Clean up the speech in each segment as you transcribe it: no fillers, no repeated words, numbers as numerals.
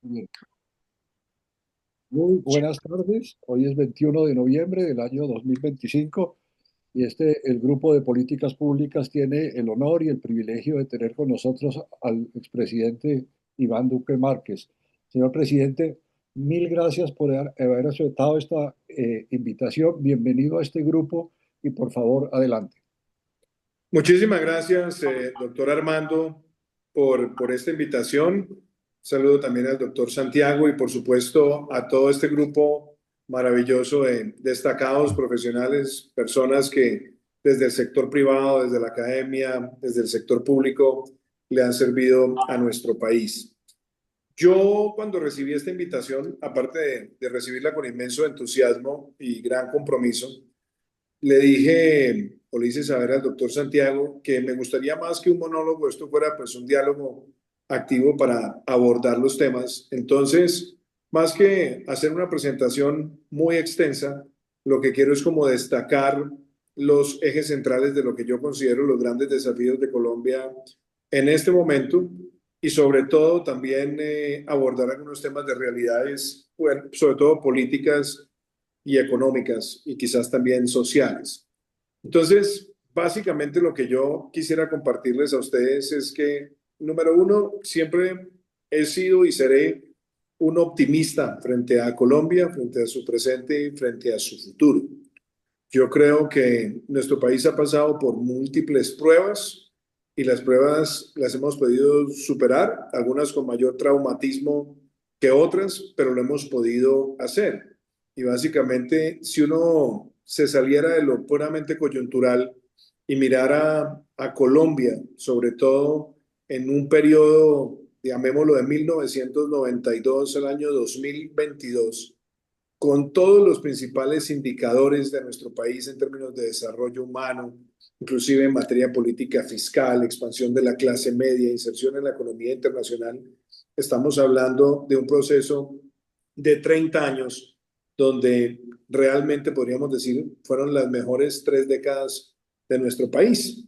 Bien. Muy buenas tardes. Hoy es 21 de noviembre del año 2025 y el grupo de políticas públicas tiene el honor y el privilegio de tener con nosotros al expresidente Iván Duque Márquez. Señor presidente, mil gracias por haber aceptado esta invitación. Bienvenido a este grupo y por favor, adelante. Muchísimas gracias, doctor Armando, por esta invitación. Saludo también al doctor Santiago y, por supuesto, a todo este grupo maravilloso de destacados profesionales, personas que desde el sector privado, desde la academia, desde el sector público, le han servido a nuestro país. Yo, cuando recibí esta invitación, aparte de recibirla con inmenso entusiasmo y gran compromiso, le dije, o le hice saber al doctor Santiago que me gustaría más que un monólogo, esto fuera pues un diálogo activo para abordar los temas. Entonces, más que hacer una presentación muy extensa, lo que quiero es como destacar los ejes centrales de lo que yo considero los grandes desafíos de Colombia en este momento y sobre todo también abordar algunos temas de realidades, bueno, sobre todo políticas y económicas y quizás también sociales. Entonces, básicamente lo que yo quisiera compartirles a ustedes es que, número uno, siempre he sido y seré un optimista frente a Colombia, frente a su presente y frente a su futuro. Yo creo que nuestro país ha pasado por múltiples pruebas y las pruebas las hemos podido superar, algunas con mayor traumatismo que otras, pero lo hemos podido hacer. Y básicamente, si uno se saliera de lo puramente coyuntural y mirara a Colombia, sobre todo en un periodo, llamémoslo de 1992 al año 2022, con todos los principales indicadores de nuestro país en términos de desarrollo humano, inclusive en materia política fiscal, expansión de la clase media, inserción en la economía internacional, estamos hablando de un proceso de 30 años donde realmente podríamos decir fueron las mejores 3 décadas de nuestro país.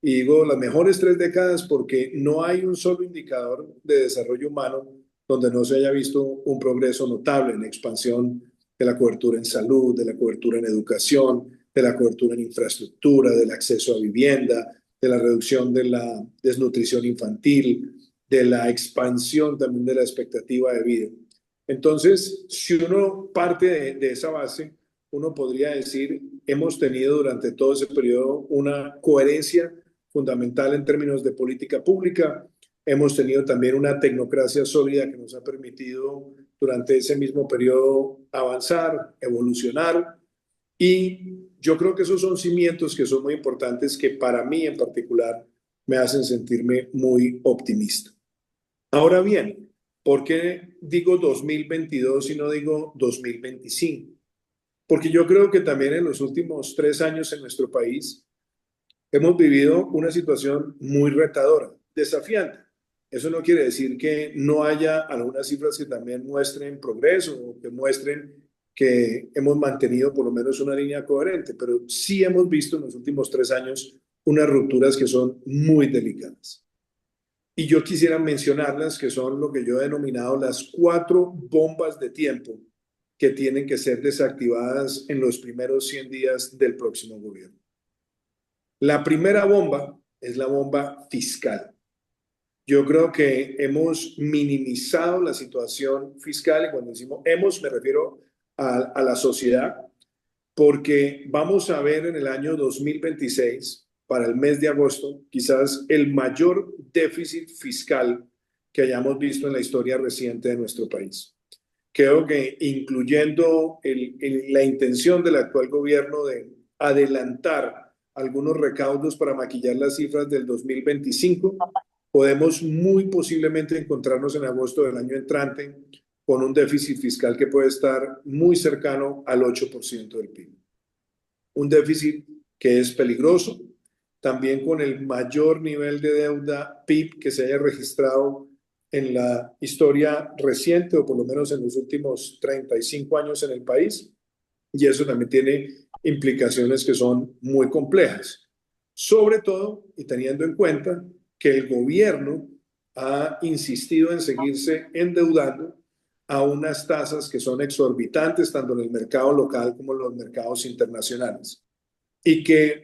Y digo las mejores 3 décadas porque no hay un solo indicador de desarrollo humano donde no se haya visto un progreso notable en expansión de la cobertura en salud, de la cobertura en educación, de la cobertura en infraestructura, del acceso a vivienda, de la reducción de la desnutrición infantil, de la expansión también de la expectativa de vida. Entonces, si uno parte de esa base, uno podría decir, hemos tenido durante todo ese periodo una coherencia fundamental en términos de política pública. Hemos tenido también una tecnocracia sólida que nos ha permitido durante ese mismo periodo avanzar, evolucionar, y yo creo que esos son cimientos que son muy importantes que para mí en particular me hacen sentirme muy optimista. Ahora bien, ¿por qué digo 2022 y no digo 2025? Porque yo creo que también en los últimos 3 años en nuestro país hemos vivido una situación muy retadora, desafiante. Eso no quiere decir que no haya algunas cifras que también muestren progreso o que muestren que hemos mantenido por lo menos una línea coherente, pero sí hemos visto en los últimos 3 años unas rupturas que son muy delicadas. Y yo quisiera mencionarlas, que son lo que yo he denominado las 4 bombas de tiempo que tienen que ser desactivadas en los primeros 100 días del próximo gobierno. La primera bomba es la bomba fiscal. Yo creo que hemos minimizado la situación fiscal y cuando decimos hemos me refiero a la sociedad, porque vamos a ver en el año 2026, para el mes de agosto, quizás el mayor déficit fiscal que hayamos visto en la historia reciente de nuestro país. Creo que incluyendo la intención del actual gobierno de adelantar algunos recaudos para maquillar las cifras del 2025, podemos muy posiblemente encontrarnos en agosto del año entrante con un déficit fiscal que puede estar muy cercano al 8% del PIB. Un déficit que es peligroso, también con el mayor nivel de deuda PIB que se haya registrado en la historia reciente o por lo menos en los últimos 35 años en el país, y eso también tiene implicaciones que son muy complejas, sobre todo y teniendo en cuenta que el gobierno ha insistido en seguirse endeudando a unas tasas que son exorbitantes, tanto en el mercado local como en los mercados internacionales. Y que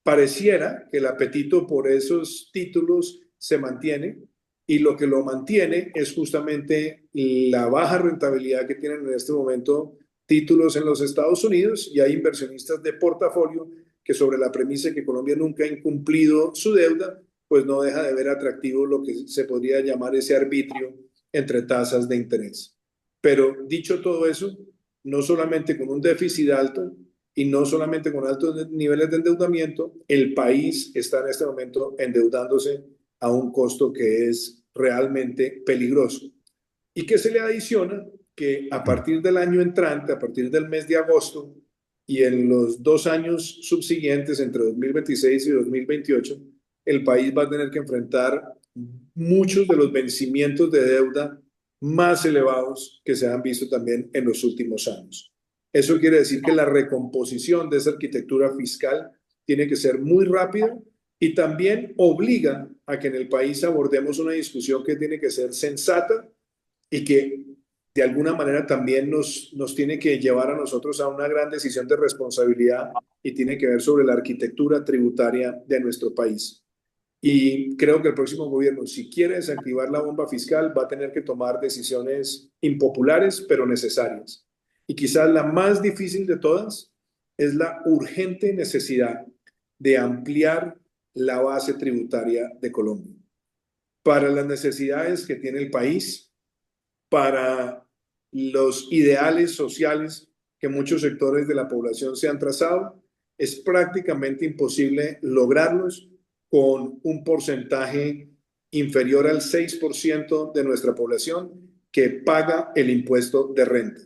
pareciera que el apetito por esos títulos se mantiene, y lo que lo mantiene es justamente la baja rentabilidad que tienen en este momento títulos en los Estados Unidos, y hay inversionistas de portafolio que, sobre la premisa de que Colombia nunca ha incumplido su deuda, pues no deja de ver atractivo lo que se podría llamar ese arbitrio entre tasas de interés. Pero dicho todo eso, no solamente con un déficit alto y no solamente con altos niveles de endeudamiento, el país está en este momento endeudándose a un costo que es realmente peligroso. ¿Y qué se le adiciona? Que a partir del año entrante, a partir del mes de agosto y en los 2 años subsiguientes, entre 2026 y 2028, el país va a tener que enfrentar muchos de los vencimientos de deuda más elevados que se han visto también en los últimos años. Eso quiere decir que la recomposición de esa arquitectura fiscal tiene que ser muy rápida, y también obliga a que en el país abordemos una discusión que tiene que ser sensata y que de alguna manera también nos tiene que llevar a nosotros a una gran decisión de responsabilidad, y tiene que ver sobre la arquitectura tributaria de nuestro país. Y creo que el próximo gobierno, si quiere desactivar la bomba fiscal, va a tener que tomar decisiones impopulares, pero necesarias. Y quizás la más difícil de todas es la urgente necesidad de ampliar la base tributaria de Colombia para las necesidades que tiene el país, para los ideales sociales que muchos sectores de la población se han trazado. Es prácticamente imposible lograrlos con un porcentaje inferior al 6% de nuestra población que paga el impuesto de renta,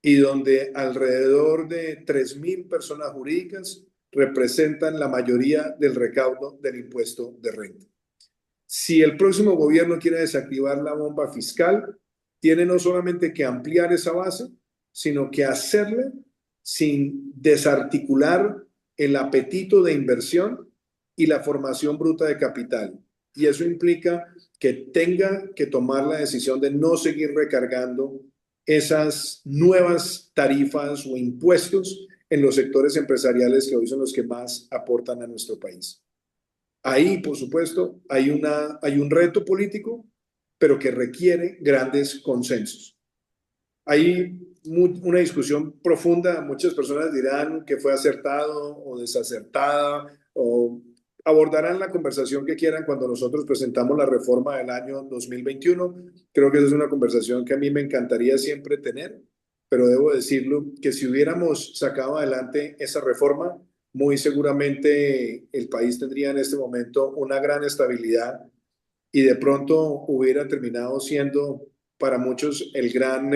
y donde alrededor de 3.000 personas jurídicas representan la mayoría del recaudo del impuesto de renta. Si el próximo gobierno quiere desactivar la bomba fiscal, tiene no solamente que ampliar esa base, sino que hacerla sin desarticular el apetito de inversión y la formación bruta de capital. Y eso implica que tenga que tomar la decisión de no seguir recargando esas nuevas tarifas o impuestos en los sectores empresariales que hoy son los que más aportan a nuestro país. Ahí, por supuesto, hay un reto político, pero que requiere grandes consensos. Hay una discusión profunda. Muchas personas dirán que fue acertado o desacertada, o abordarán la conversación que quieran cuando nosotros presentamos la reforma del año 2021. Creo que esa es una conversación que a mí me encantaría siempre tener, pero debo decirlo que si hubiéramos sacado adelante esa reforma, muy seguramente el país tendría en este momento una gran estabilidad, y de pronto hubiera terminado siendo para muchos el gran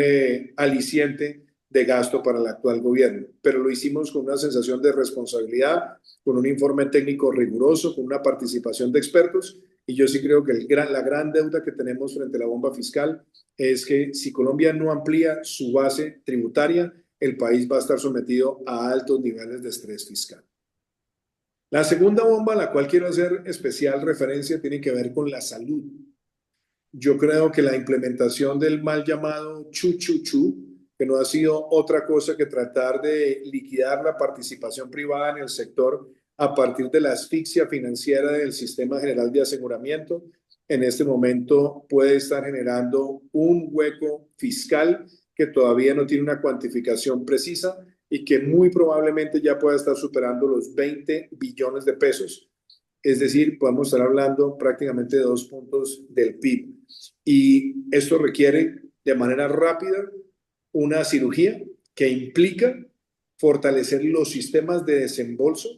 aliciente de gasto para el actual gobierno. Pero lo hicimos con una sensación de responsabilidad, con un informe técnico riguroso, con una participación de expertos, y yo sí creo que la gran deuda que tenemos frente a la bomba fiscal es que si Colombia no amplía su base tributaria, el país va a estar sometido a altos niveles de estrés fiscal. La segunda bomba a la cual quiero hacer especial referencia tiene que ver con la salud. Yo creo que la implementación del mal llamado chu-chu-chu, que no ha sido otra cosa que tratar de liquidar la participación privada en el sector a partir de la asfixia financiera del sistema general de aseguramiento, en este momento puede estar generando un hueco fiscal que todavía no tiene una cuantificación precisa, y que muy probablemente ya pueda estar superando los 20 billones de pesos. Es decir, podemos estar hablando prácticamente de 2 puntos del PIB. Y esto requiere de manera rápida una cirugía que implica fortalecer los sistemas de desembolso.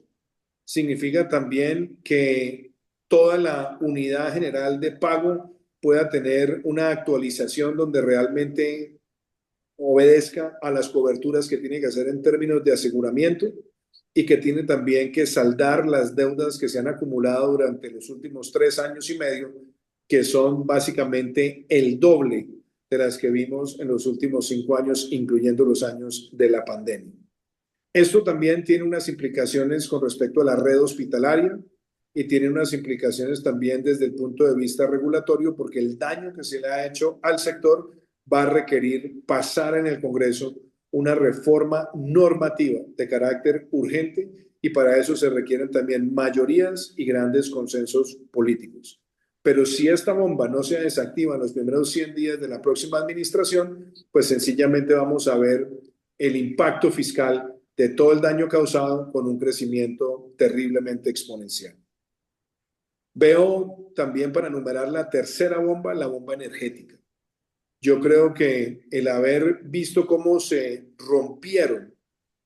Significa también que toda la unidad general de pago pueda tener una actualización donde realmente obedezca a las coberturas que tiene que hacer en términos de aseguramiento, y que tiene también que saldar las deudas que se han acumulado durante los últimos 3 años y medio, que son básicamente el doble de las que vimos en los últimos 5 años, incluyendo los años de la pandemia. Esto también tiene unas implicaciones con respecto a la red hospitalaria. y tiene unas implicaciones también desde el punto de vista regulatorio, porque el daño que se le ha hecho al sector va a requerir pasar en el Congreso una reforma normativa de carácter urgente, y para eso se requieren también mayorías y grandes consensos políticos. Pero si esta bomba no se desactiva en los primeros 100 días de la próxima administración, pues sencillamente vamos a ver el impacto fiscal de todo el daño causado con un crecimiento terriblemente exponencial. Veo también, para enumerar la tercera bomba, la bomba energética. Yo creo que el haber visto cómo se rompieron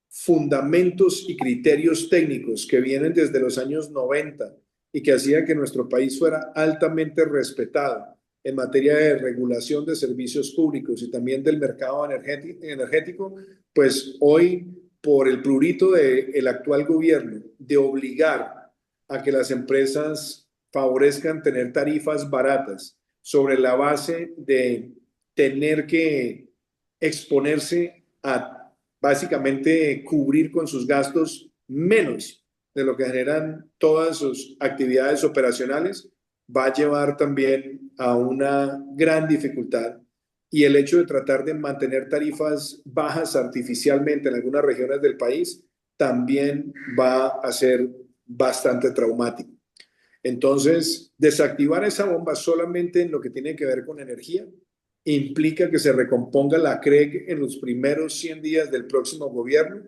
fundamentos y criterios técnicos que vienen desde los años 90 y que hacía que nuestro país fuera altamente respetado en materia de regulación de servicios públicos y también del mercado energético, pues hoy, por el prurito del actual gobierno de obligar a que las empresas favorezcan tener tarifas baratas sobre la base de tener que exponerse a básicamente cubrir con sus gastos menos de lo que generan todas sus actividades operacionales, va a llevar también a una gran dificultad. Y el hecho de tratar de mantener tarifas bajas artificialmente en algunas regiones del país también va a ser bastante traumático. Entonces, desactivar esa bomba solamente en lo que tiene que ver con energía implica que se recomponga la CREG en los primeros 100 días del próximo gobierno,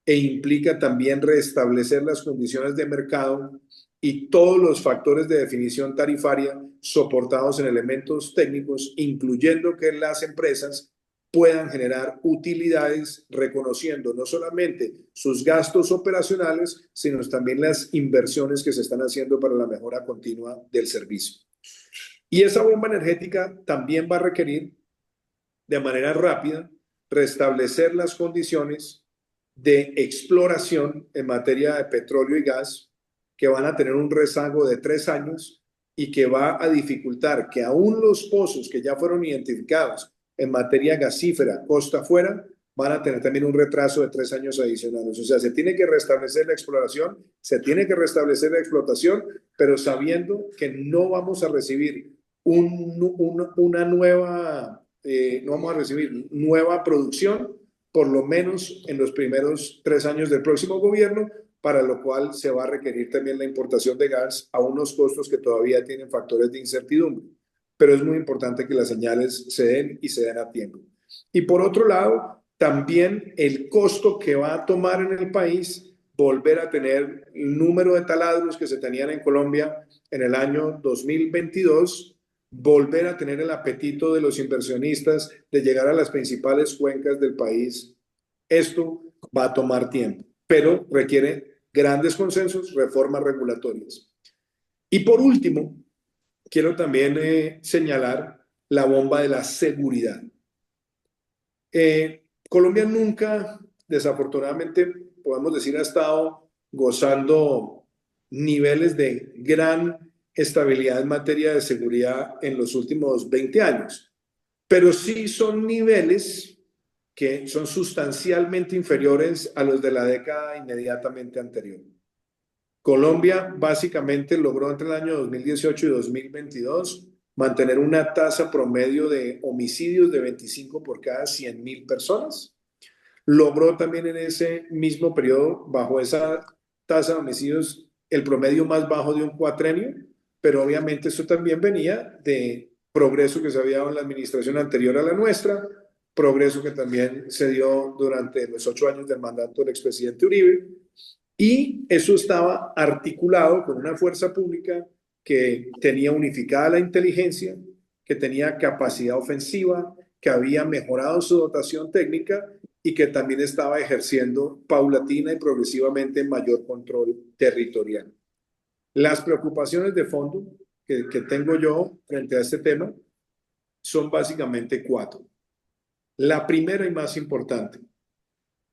e implica también restablecer las condiciones de mercado y todos los factores de definición tarifaria soportados en elementos técnicos, incluyendo que las empresas puedan generar utilidades reconociendo no solamente sus gastos operacionales, sino también las inversiones que se están haciendo para la mejora continua del servicio. Y esa bomba energética también va a requerir de manera rápida restablecer las condiciones de exploración en materia de petróleo y gas, que van a tener un rezago de 3 años y que va a dificultar que aún los pozos que ya fueron identificados en materia gasífera costa afuera van a tener también un retraso de 3 años adicionales. O sea, se tiene que restablecer la exploración, se tiene que restablecer la explotación, pero sabiendo que no vamos a recibir una nueva, no vamos a recibir nueva producción, por lo menos en los primeros 3 años del próximo gobierno, para lo cual se va a requerir también la importación de gas a unos costos que todavía tienen factores de incertidumbre. Pero es muy importante que las señales se den y se den a tiempo. Y por otro lado, también el costo que va a tomar en el país volver a tener el número de taladros que se tenían en Colombia en el año 2022, volver a tener el apetito de los inversionistas de llegar a las principales cuencas del país. Esto va a tomar tiempo, pero requiere grandes consensos, reformas regulatorias. Y por último, quiero también señalar la bomba de la seguridad. Colombia nunca, desafortunadamente, podemos decir, ha estado gozando niveles de gran estabilidad en materia de seguridad en los últimos 20 años, pero sí son niveles que son sustancialmente inferiores a los de la década inmediatamente anterior. Colombia básicamente logró entre el año 2018 y 2022 mantener una tasa promedio de homicidios de 25 por cada 100.000 personas. Logró también en ese mismo periodo, bajo esa tasa de homicidios, el promedio más bajo de un cuatrenio, pero obviamente eso también venía de progreso que se había dado en la administración anterior a la nuestra, progreso que también se dio durante los 8 años del mandato del expresidente Uribe, y eso estaba articulado con una fuerza pública que tenía unificada la inteligencia, que tenía capacidad ofensiva, que había mejorado su dotación técnica y que también estaba ejerciendo paulatina y progresivamente mayor control territorial. Las preocupaciones de fondo que tengo yo frente a este tema son básicamente 4. La primera y más importante: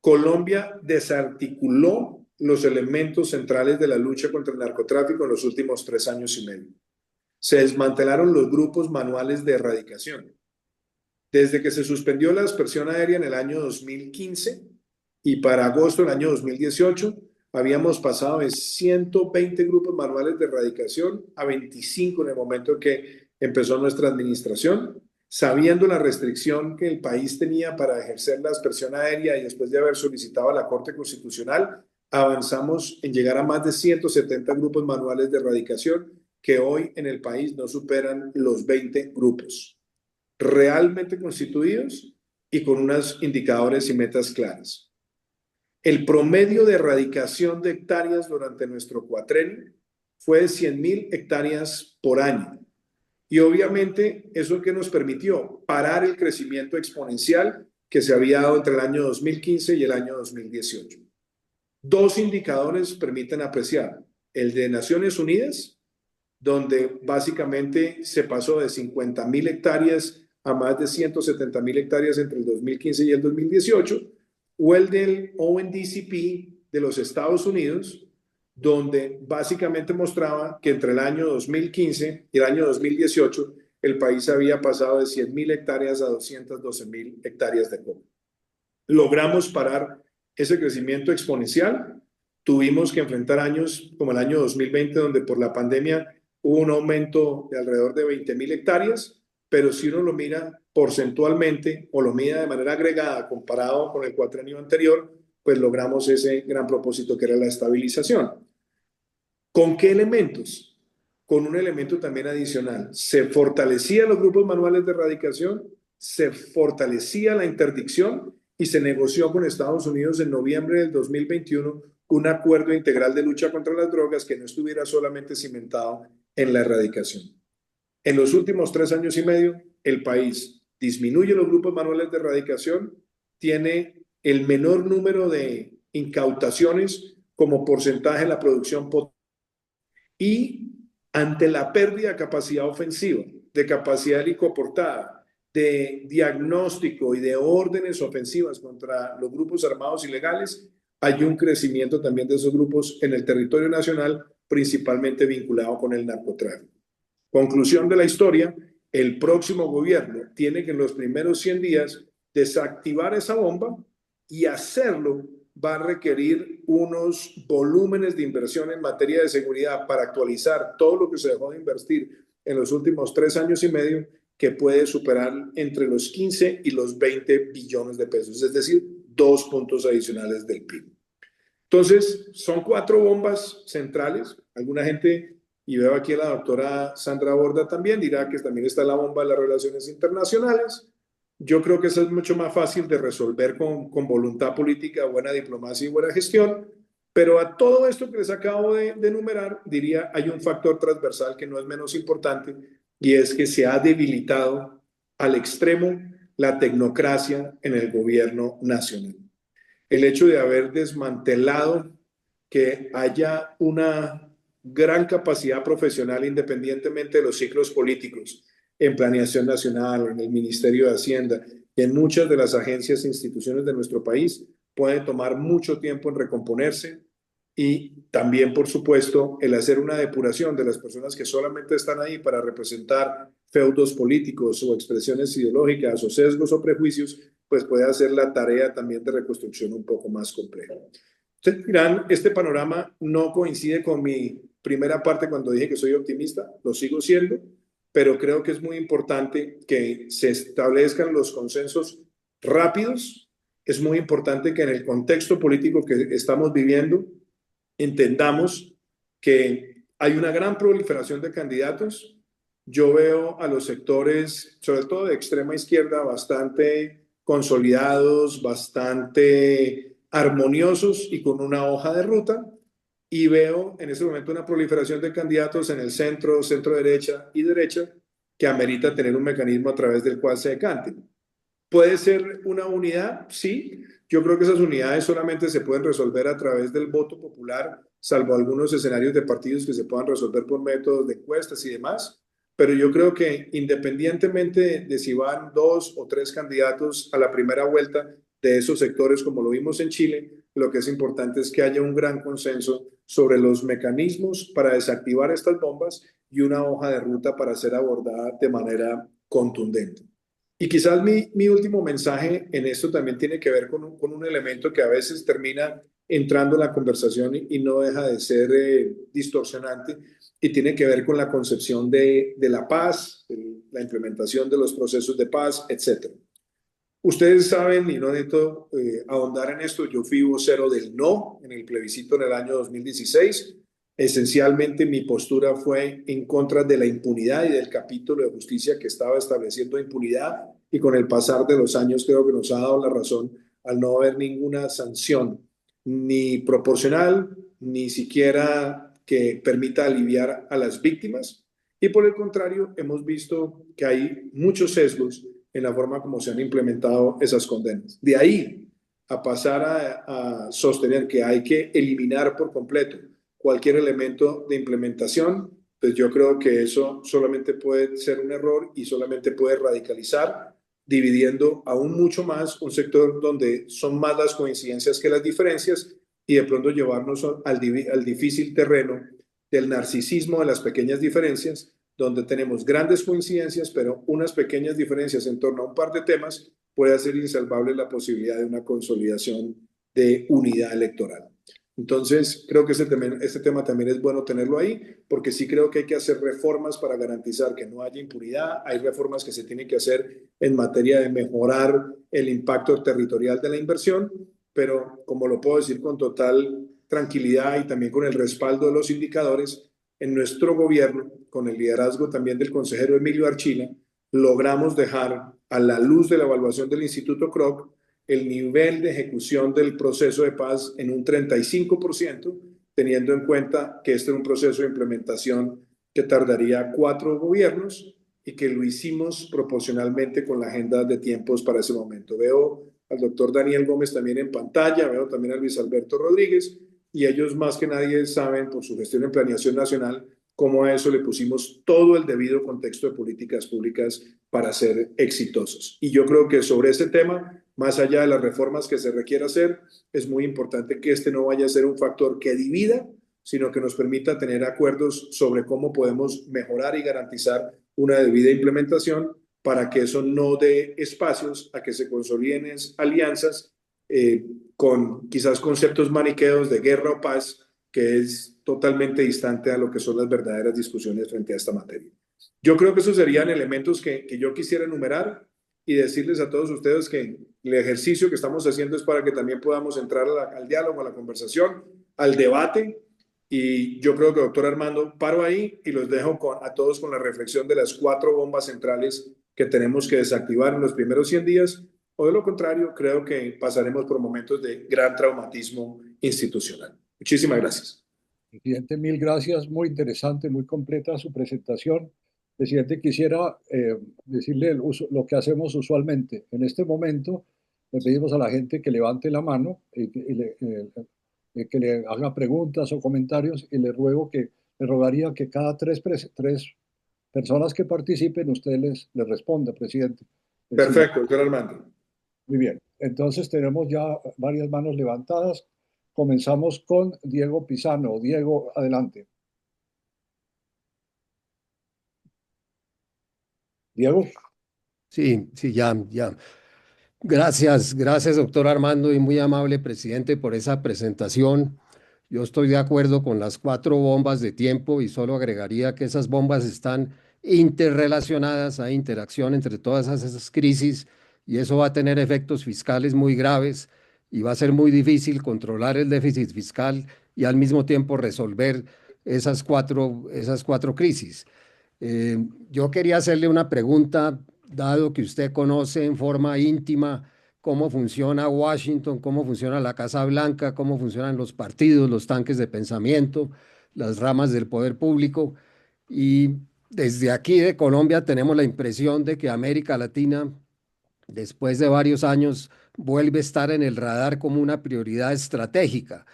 Colombia desarticuló los elementos centrales de la lucha contra el narcotráfico en los últimos 3 años y medio. Se desmantelaron los grupos manuales de erradicación. Desde que se suspendió la dispersión aérea en el año 2015 y para agosto del año 2018, habíamos pasado de 120 grupos manuales de erradicación a 25 en el momento en que empezó nuestra administración, sabiendo la restricción que el país tenía para ejercer la aspersión aérea y después de haber solicitado a la Corte Constitucional, avanzamos en llegar a más de 170 grupos manuales de erradicación que hoy en el país no superan los 20 grupos realmente constituidos y con unos indicadores y metas claras. El promedio de erradicación de hectáreas durante nuestro cuatrenio fue de 100.000 hectáreas por año. Y obviamente eso que nos permitió parar el crecimiento exponencial que se había dado entre el año 2015 y el año 2018. Dos indicadores permiten apreciar: el de Naciones Unidas, donde básicamente se pasó de 50.000 hectáreas a más de 170.000 hectáreas entre el 2015 y el 2018, o el del UNDCP de los Estados Unidos, donde básicamente mostraba que entre el año 2015 y el año 2018 el país había pasado de 100.000 hectáreas a 212.000 hectáreas de coco. Logramos parar ese crecimiento exponencial. Tuvimos que enfrentar años como el año 2020, donde por la pandemia hubo un aumento de alrededor de 20.000 hectáreas, pero si uno lo mira porcentualmente o lo mira de manera agregada comparado con el cuatrenio anterior, pues logramos ese gran propósito que era la estabilización. ¿Con qué elementos? Con un elemento también adicional. Se fortalecían los grupos manuales de erradicación, se fortalecía la interdicción y se negoció con Estados Unidos en noviembre del 2021 un acuerdo integral de lucha contra las drogas que no estuviera solamente cimentado en la erradicación. En los últimos 3 años y medio, el país disminuye los grupos manuales de erradicación, tiene el menor número de incautaciones como porcentaje de la producción y ante la pérdida de capacidad ofensiva, de capacidad helicoportada, de diagnóstico y de órdenes ofensivas contra los grupos armados ilegales, hay un crecimiento también de esos grupos en el territorio nacional, principalmente vinculado con el narcotráfico. Conclusión de la historia: el próximo gobierno tiene que en los primeros 100 días desactivar esa bomba, y hacerlo va a requerir unos volúmenes de inversión en materia de seguridad para actualizar todo lo que se dejó de invertir en los últimos 3 años y medio, que puede superar entre los 15 y los 20 billones de pesos, es decir, 2 puntos adicionales del PIB. Entonces, son 4 bombas centrales. Alguna gente, y veo aquí a la doctora Sandra Borda también, dirá que también está la bomba de las relaciones internacionales. Yo creo que eso es mucho más fácil de resolver con voluntad política, buena diplomacia y buena gestión, pero a todo esto que les acabo de enumerar, diría, hay un factor transversal que no es menos importante, y es que se ha debilitado al extremo la tecnocracia en el gobierno nacional. El hecho de haber desmantelado que haya una gran capacidad profesional independientemente de los ciclos políticos en Planeación Nacional, en el Ministerio de Hacienda y en muchas de las agencias e instituciones de nuestro país, puede tomar mucho tiempo en recomponerse. Y también, por supuesto, el hacer una depuración de las personas que solamente están ahí para representar feudos políticos o expresiones ideológicas o sesgos o prejuicios, pues puede hacer la tarea también de reconstrucción un poco más compleja. Ustedes dirán, este panorama no coincide con mi primera parte cuando dije que soy optimista, lo sigo siendo, pero creo que es muy importante que se establezcan los consensos rápidos. Es muy importante que en el contexto político que estamos viviendo entendamos que hay una gran proliferación de candidatos. Yo veo a los sectores, sobre todo de extrema izquierda, bastante consolidados, bastante armoniosos y con una hoja de ruta, y veo en este momento una proliferación de candidatos en el centro, centro derecha y derecha, que amerita tener un mecanismo a través del cual se decanten. ¿Puede ser una unidad? Sí. Yo creo que esas unidades solamente se pueden resolver a través del voto popular, salvo algunos escenarios de partidos que se puedan resolver por métodos de encuestas y demás. Pero yo creo que independientemente de si van 2 o 3 candidatos a la primera vuelta de esos sectores, como lo vimos en Chile, lo que es importante es que haya un gran consenso sobre los mecanismos para desactivar estas bombas y una hoja de ruta para ser abordada de manera contundente. Y quizás mi último mensaje en esto también tiene que ver con un elemento que a veces termina entrando en la conversación y no deja de ser distorsionante y tiene que ver con la concepción de la paz, la implementación de los procesos de paz, etcétera. Ustedes saben, y no necesito ahondar en esto, yo fui vocero del no en el plebiscito en el año 2016. Esencialmente mi postura fue en contra de la impunidad y del capítulo de justicia que estaba estableciendo impunidad, y con el pasar de los años creo que nos ha dado la razón al no haber ninguna sanción, ni proporcional, ni siquiera que permita aliviar a las víctimas. Y por el contrario, hemos visto que hay muchos sesgos en la forma como se han implementado esas condenas. De ahí a pasar a sostener que hay que eliminar por completo cualquier elemento de implementación, pues yo creo que eso solamente puede ser un error y solamente puede radicalizar, dividiendo aún mucho más un sector donde son más las coincidencias que las diferencias, y de pronto llevarnos al difícil terreno del narcisismo de las pequeñas diferencias, donde tenemos grandes coincidencias, pero unas pequeñas diferencias en torno a un par de temas puede hacer insalvable la posibilidad de una consolidación de unidad electoral. Entonces, creo que este tema también es bueno tenerlo ahí, porque sí creo que hay que hacer reformas para garantizar que no haya impunidad. Hay reformas que se tienen que hacer en materia de mejorar el impacto territorial de la inversión, pero como lo puedo decir con total tranquilidad y también con el respaldo de los indicadores, en nuestro gobierno, con el liderazgo también del consejero Emilio Archila, logramos dejar a la luz de la evaluación del Instituto Kroc el nivel de ejecución del proceso de paz en un 35%, teniendo en cuenta que este es un proceso de implementación que tardaría 4 gobiernos y que lo hicimos proporcionalmente con la agenda de tiempos para ese momento. Veo al doctor Daniel Gómez también en pantalla, veo también a Luis Alberto Rodríguez, y ellos más que nadie saben por su gestión en planeación nacional cómo a eso le pusimos todo el debido contexto de políticas públicas para ser exitosos. Y yo creo que sobre este tema, más allá de las reformas que se requiera hacer, es muy importante que este no vaya a ser un factor que divida, sino que nos permita tener acuerdos sobre cómo podemos mejorar y garantizar una debida implementación para que eso no dé espacios a que se consoliden alianzas con quizás conceptos maniqueos de guerra o paz, que es totalmente distante a lo que son las verdaderas discusiones frente a esta materia. Yo creo que esos serían elementos que yo quisiera enumerar y decirles a todos ustedes que el ejercicio que estamos haciendo es para que también podamos entrar al diálogo, a la conversación, al debate. Y yo creo que, doctor Armando, paro ahí y los dejo a todos con la reflexión de las 4 bombas centrales que tenemos que desactivar en los primeros 100 días, o de lo contrario, creo que pasaremos por momentos de gran traumatismo institucional. Muchísimas gracias. Presidente, mil gracias. Muy interesante, muy completa su presentación. Presidente, quisiera decirle lo que hacemos usualmente. En este momento, le pedimos a la gente que levante la mano que le haga preguntas o comentarios, y le rogaría que cada tres personas que participen, usted les responda, presidente. Perfecto, doctor Armando. Muy bien. Entonces tenemos ya varias manos levantadas. Comenzamos con Diego Pisano. Diego, adelante. Diego. Sí, sí, ya. Gracias, doctor Armando, y muy amable presidente por esa presentación. Yo estoy de acuerdo con las 4 bombas de tiempo y solo agregaría que esas bombas están interrelacionadas, hay interacción entre todas esas crisis y eso va a tener efectos fiscales muy graves y va a ser muy difícil controlar el déficit fiscal y al mismo tiempo resolver esas cuatro crisis. Yo quería hacerle una pregunta, dado que usted conoce en forma íntima cómo funciona Washington, cómo funciona la Casa Blanca, cómo funcionan los partidos, los tanques de pensamiento, las ramas del poder público. Y desde aquí de Colombia tenemos la impresión de que América Latina, después de varios años, vuelve a estar en el radar como una prioridad estratégica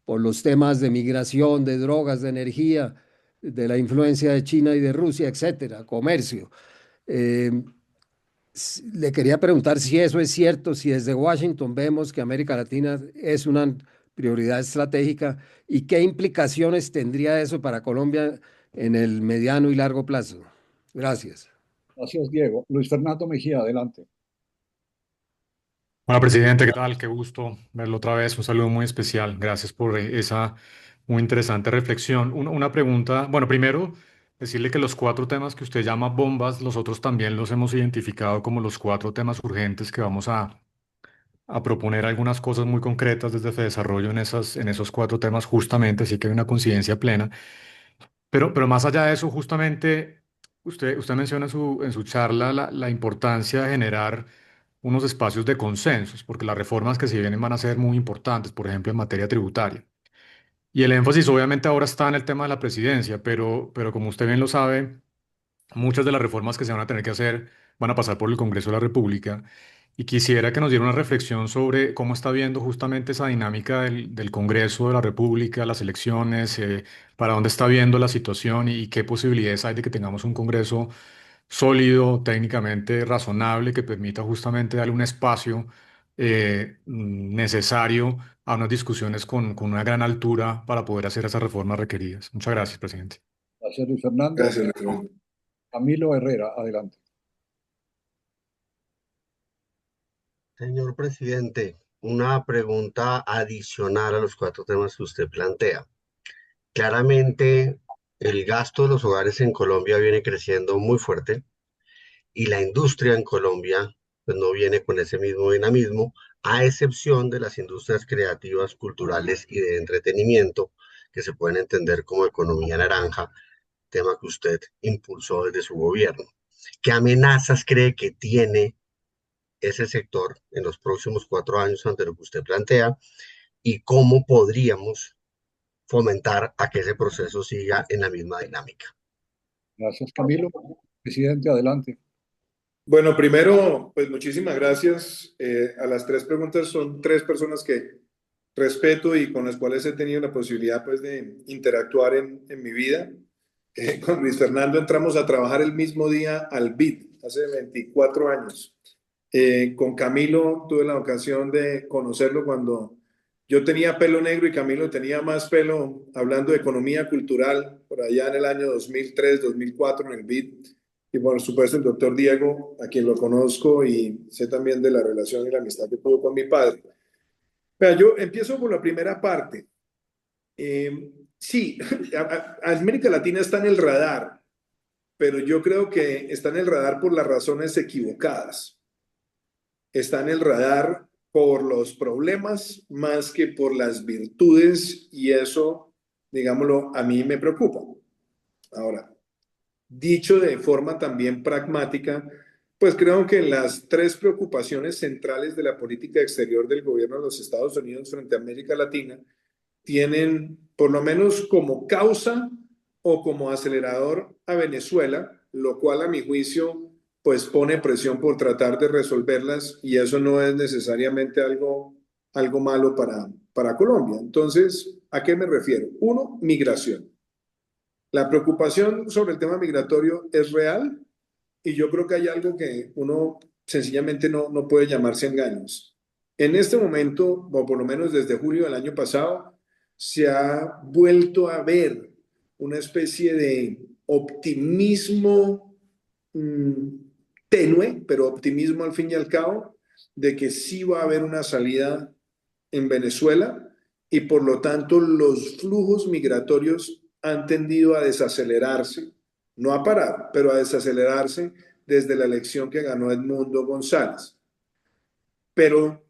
por los temas de migración, de drogas, de energía, de la influencia de China y de Rusia, etcétera, comercio. Eh, Le quería preguntar si eso es cierto, si desde Washington vemos que América Latina es una prioridad estratégica y qué implicaciones tendría eso para Colombia en el mediano y largo plazo. Gracias. Gracias, Diego. Luis Fernando Mejía, adelante. Hola, presidente, ¿qué tal? Qué gusto verlo otra vez. Un saludo muy especial. Gracias por esa muy interesante reflexión. Una pregunta, bueno, primero, decirle que los cuatro temas que usted llama bombas, nosotros también los hemos identificado como los cuatro temas urgentes que vamos a proponer algunas cosas muy concretas desde Desarrollo en esos cuatro temas justamente, así que hay una coincidencia plena. Pero más allá de eso, justamente, usted menciona en su charla la importancia de generar unos espacios de consensos, porque las reformas que se vienen van a ser muy importantes, por ejemplo, en materia tributaria. Y el énfasis obviamente ahora está en el tema de la presidencia, pero como usted bien lo sabe, muchas de las reformas que se van a tener que hacer van a pasar por el Congreso de la República. Y quisiera que nos diera una reflexión sobre cómo está viendo justamente esa dinámica del Congreso de la República, las elecciones, para dónde está viendo la situación y qué posibilidades hay de que tengamos un Congreso sólido, técnicamente razonable, que permita justamente darle un espacio necesario a unas discusiones con una gran altura para poder hacer esas reformas requeridas. Muchas gracias, presidente. Gracias, Luis Fernando. Gracias, doctor. Camilo Herrera, adelante. Señor presidente, una pregunta adicional a los cuatro temas que usted plantea. Claramente, el gasto de los hogares en Colombia viene creciendo muy fuerte y la industria en Colombia pues, no viene con ese mismo dinamismo, a excepción de las industrias creativas, culturales y de entretenimiento, que se pueden entender como economía naranja, tema que usted impulsó desde su gobierno. ¿Qué amenazas cree que tiene ese sector en los próximos 4 años ante lo que usted plantea y cómo podríamos fomentar a que ese proceso siga en la misma dinámica? Gracias, Camilo. Presidente, adelante. Bueno, primero, pues muchísimas gracias. A las tres preguntas son tres personas que respeto y con las cuales he tenido la posibilidad pues, de interactuar en mi vida. Con Luis Fernando entramos a trabajar el mismo día al BID, hace 24 años. Con Camilo tuve la ocasión de conocerlo cuando yo tenía pelo negro y Camilo tenía más pelo, hablando de economía cultural, por allá en el año 2003, 2004 en el BID. Y por supuesto el doctor Diego, a quien lo conozco y sé también de la relación y la amistad que tuvo con mi padre. Pero yo empiezo por la primera parte. Sí, América Latina está en el radar, pero yo creo que está en el radar por las razones equivocadas. Está en el radar por los problemas más que por las virtudes y eso, digámoslo, a mí me preocupa. Ahora, dicho de forma también pragmática, pues creo que las tres preocupaciones centrales de la política exterior del gobierno de los Estados Unidos frente a América Latina tienen por lo menos como causa o como acelerador a Venezuela, lo cual a mi juicio pues pone presión por tratar de resolverlas y eso no es necesariamente algo malo para Colombia. Entonces, ¿a qué me refiero? Uno, migración. La preocupación sobre el tema migratorio es real y yo creo que hay algo que uno sencillamente no puede llamarse engaños. En este momento, o por lo menos desde julio del año pasado, se ha vuelto a ver una especie de optimismo tenue, pero optimismo al fin y al cabo, de que sí va a haber una salida en Venezuela y por lo tanto los flujos migratorios han tendido a desacelerarse, no a parar, pero a desacelerarse desde la elección que ganó Edmundo González. Pero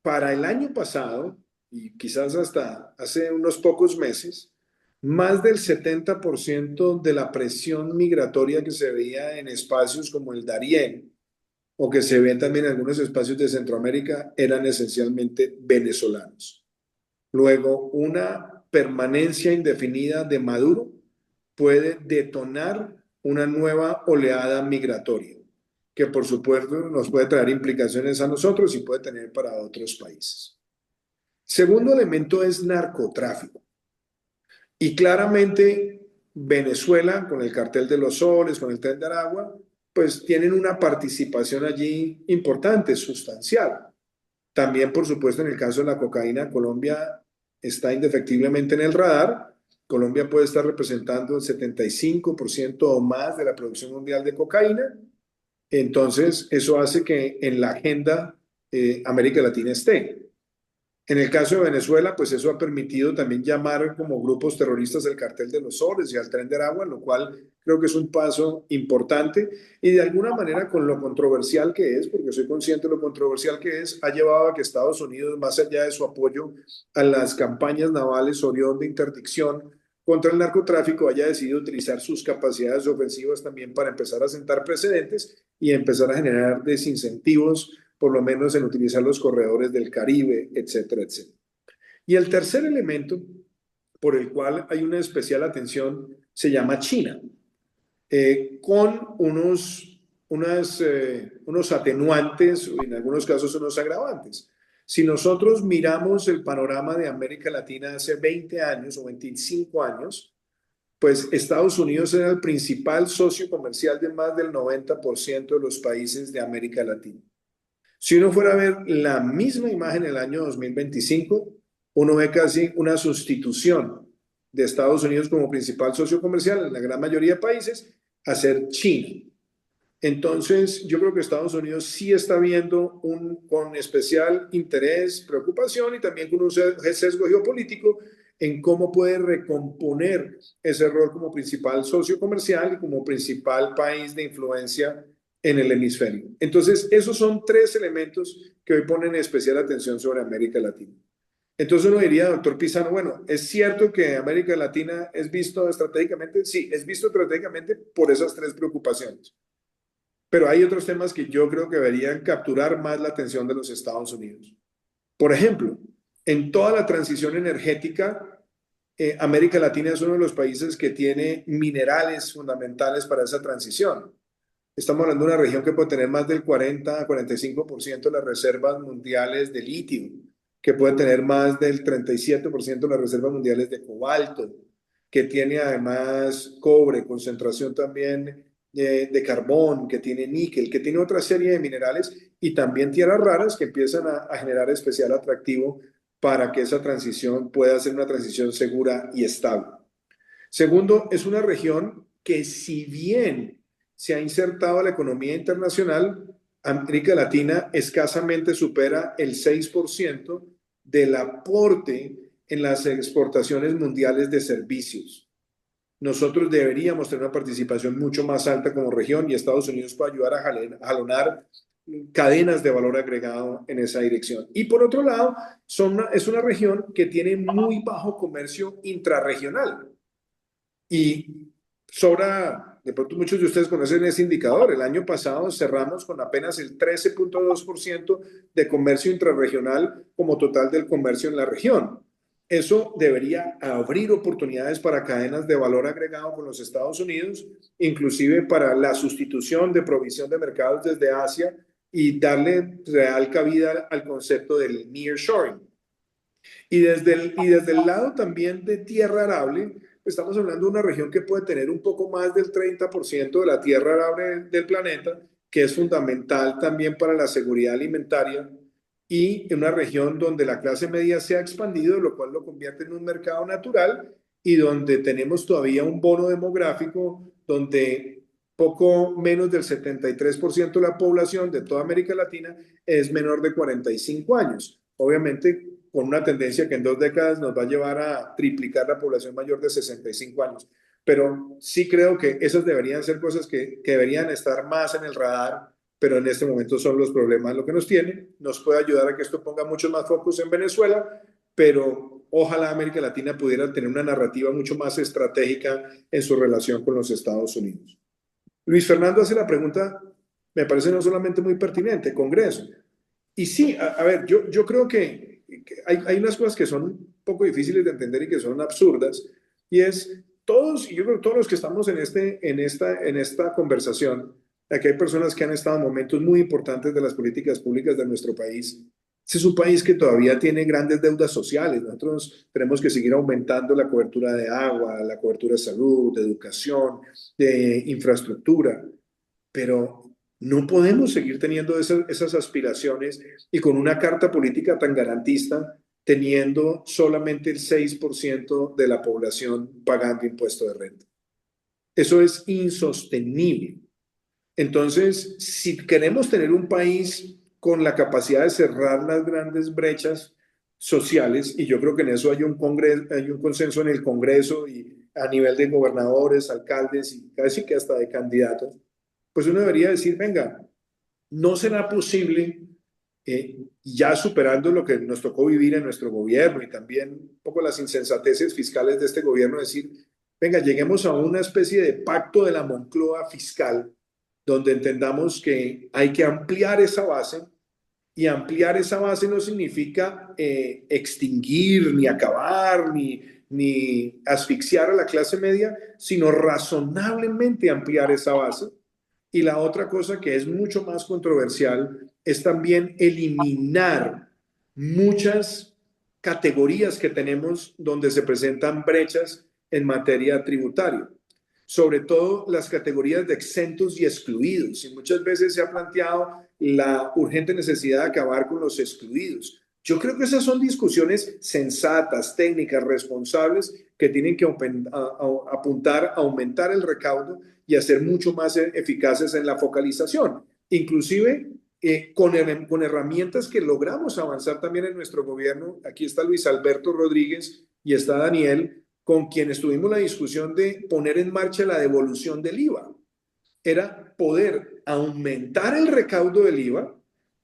para el año pasado, y quizás hasta hace unos pocos meses, más del 70% de la presión migratoria que se veía en espacios como el Darién, o que se ven también en algunos espacios de Centroamérica, eran esencialmente venezolanos. Luego, una permanencia indefinida de Maduro puede detonar una nueva oleada migratoria, que por supuesto nos puede traer implicaciones a nosotros y puede tener para otros países. Segundo elemento es narcotráfico. Y claramente Venezuela, con el cartel de los soles, con el Tren de Aragua, pues tienen una participación allí importante, sustancial. También, por supuesto, en el caso de la cocaína, Colombia está indefectiblemente en el radar. Colombia puede estar representando el 75% o más de la producción mundial de cocaína. Entonces, eso hace que en la agenda América Latina esté. En el caso de Venezuela, pues eso ha permitido también llamar como grupos terroristas el Cartel de los Soles y al Tren de Aragua, lo cual creo que es un paso importante y de alguna manera con lo controversial que es, porque soy consciente de lo controversial que es, ha llevado a que Estados Unidos, más allá de su apoyo a las campañas navales Orión de interdicción contra el narcotráfico, haya decidido utilizar sus capacidades ofensivas también para empezar a sentar precedentes y empezar a generar desincentivos por lo menos en utilizar los corredores del Caribe, etcétera, etcétera. Y el tercer elemento por el cual hay una especial atención se llama China, con unos atenuantes, o en algunos casos unos agravantes. Si nosotros miramos el panorama de América Latina hace 20 años o 25 años, pues Estados Unidos era el principal socio comercial de más del 90% de los países de América Latina. Si uno fuera a ver la misma imagen en el año 2025, uno ve casi una sustitución de Estados Unidos como principal socio comercial en la gran mayoría de países a ser China. Entonces, yo creo que Estados Unidos sí está viendo con especial interés, preocupación y también con un sesgo geopolítico en cómo puede recomponer ese rol como principal socio comercial y como principal país de influencia en el hemisferio. Entonces, esos son tres elementos que hoy ponen especial atención sobre América Latina. Entonces uno diría, doctor Pizano, bueno, ¿es cierto que América Latina es visto estratégicamente? Sí, es visto estratégicamente por esas tres preocupaciones. Pero hay otros temas que yo creo que deberían capturar más la atención de los Estados Unidos. Por ejemplo, en toda la transición energética, América Latina es uno de los países que tiene minerales fundamentales para esa transición. Estamos hablando de una región que puede tener más del 40 a 45% de las reservas mundiales de litio, que puede tener más del 37% de las reservas mundiales de cobalto, que tiene además cobre, concentración también de carbón, que tiene níquel, que tiene otra serie de minerales y también tierras raras que empiezan a generar especial atractivo para que esa transición pueda ser una transición segura y estable. Segundo, es una región que si bien se ha insertado a la economía internacional, América Latina escasamente supera el 6% del aporte en las exportaciones mundiales de servicios. Nosotros deberíamos tener una participación mucho más alta como región y Estados Unidos puede ayudar a jalonar cadenas de valor agregado en esa dirección. Y por otro lado, es una región que tiene muy bajo comercio intrarregional. Y sobra, de pronto muchos de ustedes conocen ese indicador. El año pasado cerramos con apenas el 13.2% de comercio intrarregional como total del comercio en la región. Eso debería abrir oportunidades para cadenas de valor agregado con los Estados Unidos, inclusive para la sustitución de provisión de mercados desde Asia y darle real cabida al concepto del nearshoring. Y desde el lado también de tierra arable, estamos hablando de una región que puede tener un poco más del 30% de la tierra arable del planeta, que es fundamental también para la seguridad alimentaria, y en una región donde la clase media se ha expandido, lo cual lo convierte en un mercado natural, y donde tenemos todavía un bono demográfico, donde poco menos del 73% de la población de toda América Latina es menor de 45 años. Obviamente, con una tendencia que en 2 décadas nos va a llevar a triplicar la población mayor de 65 años. Pero sí creo que esas deberían ser cosas que deberían estar más en el radar, pero en este momento son los problemas lo que nos tienen. Nos puede ayudar a que esto ponga mucho más focus en Venezuela, pero ojalá América Latina pudiera tener una narrativa mucho más estratégica en su relación con los Estados Unidos. Luis Fernando hace la pregunta, me parece no solamente muy pertinente, Congreso. Y sí, a ver, yo creo que hay unas cosas que son un poco difíciles de entender y que son absurdas, y es todos, y yo creo que todos los que estamos en esta conversación, aquí hay personas que han estado en momentos muy importantes de las políticas públicas de nuestro país. Este es un país que todavía tiene grandes deudas sociales. Nosotros tenemos que seguir aumentando la cobertura de agua, la cobertura de salud, de educación, de infraestructura, pero no podemos seguir teniendo esas aspiraciones y con una carta política tan garantista, teniendo solamente el 6% de la población pagando impuesto de renta. Eso es insostenible. Entonces, si queremos tener un país con la capacidad de cerrar las grandes brechas sociales, y yo creo que en eso hay un consenso en el Congreso y a nivel de gobernadores, alcaldes y casi que hasta de candidatos, pues uno debería decir, venga, no será posible, ya superando lo que nos tocó vivir en nuestro gobierno y también un poco las insensateces fiscales de este gobierno, decir, venga, lleguemos a una especie de pacto de la Moncloa fiscal, donde entendamos que hay que ampliar esa base, y ampliar esa base no significa extinguir, ni acabar, ni asfixiar a la clase media, sino razonablemente ampliar esa base. Y la otra cosa que es mucho más controversial es también eliminar muchas categorías que tenemos donde se presentan brechas en materia tributaria, sobre todo las categorías de exentos y excluidos. Y muchas veces se ha planteado la urgente necesidad de acabar con los excluidos. Yo creo que esas son discusiones sensatas, técnicas, responsables, que tienen que apuntar a aumentar el recaudo y a ser mucho más eficaces en la focalización. Inclusive con herramientas que logramos avanzar también en nuestro gobierno. Aquí está Luis Alberto Rodríguez y está Daniel, con quienes tuvimos la discusión de poner en marcha la devolución del IVA. Era poder aumentar el recaudo del IVA,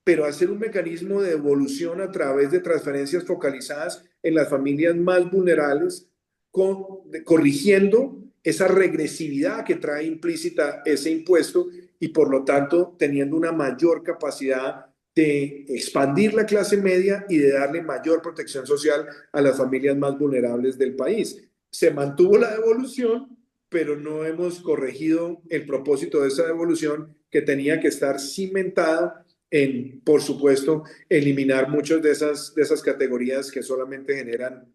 pero hacer un mecanismo de devolución a través de transferencias focalizadas en las familias más vulnerables, corrigiendo esa regresividad que trae implícita ese impuesto y por lo tanto teniendo una mayor capacidad de expandir la clase media y de darle mayor protección social a las familias más vulnerables del país. Se mantuvo la devolución, pero no hemos corregido el propósito de esa devolución, que tenía que estar cimentada en, por supuesto, eliminar muchas de esas categorías que solamente generan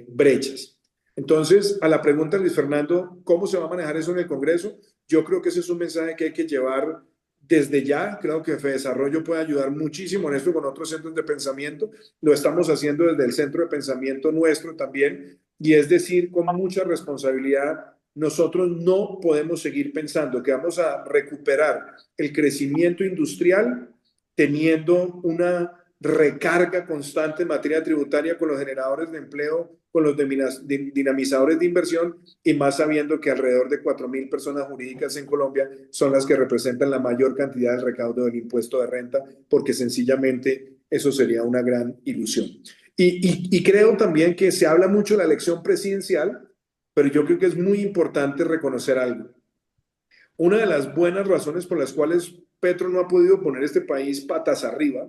brechas. Entonces, a la pregunta, Luis Fernando, ¿cómo se va a manejar eso en el Congreso? Yo creo que ese es un mensaje que hay que llevar desde ya. Creo que FEDesarrollo puede ayudar muchísimo en esto con otros centros de pensamiento. Lo estamos haciendo desde el centro de pensamiento nuestro también, y es decir, con mucha responsabilidad, nosotros no podemos seguir pensando que vamos a recuperar el crecimiento industrial teniendo una recarga constante en materia tributaria con los generadores de empleo, con los dinamizadores de inversión, y más sabiendo que alrededor de 4.000 personas jurídicas en Colombia son las que representan la mayor cantidad del recaudo del impuesto de renta, porque sencillamente eso sería una gran ilusión. Y creo también que se habla mucho de la elección presidencial, pero yo creo que es muy importante reconocer algo. Una de las buenas razones por las cuales Petro no ha podido poner este país patas arriba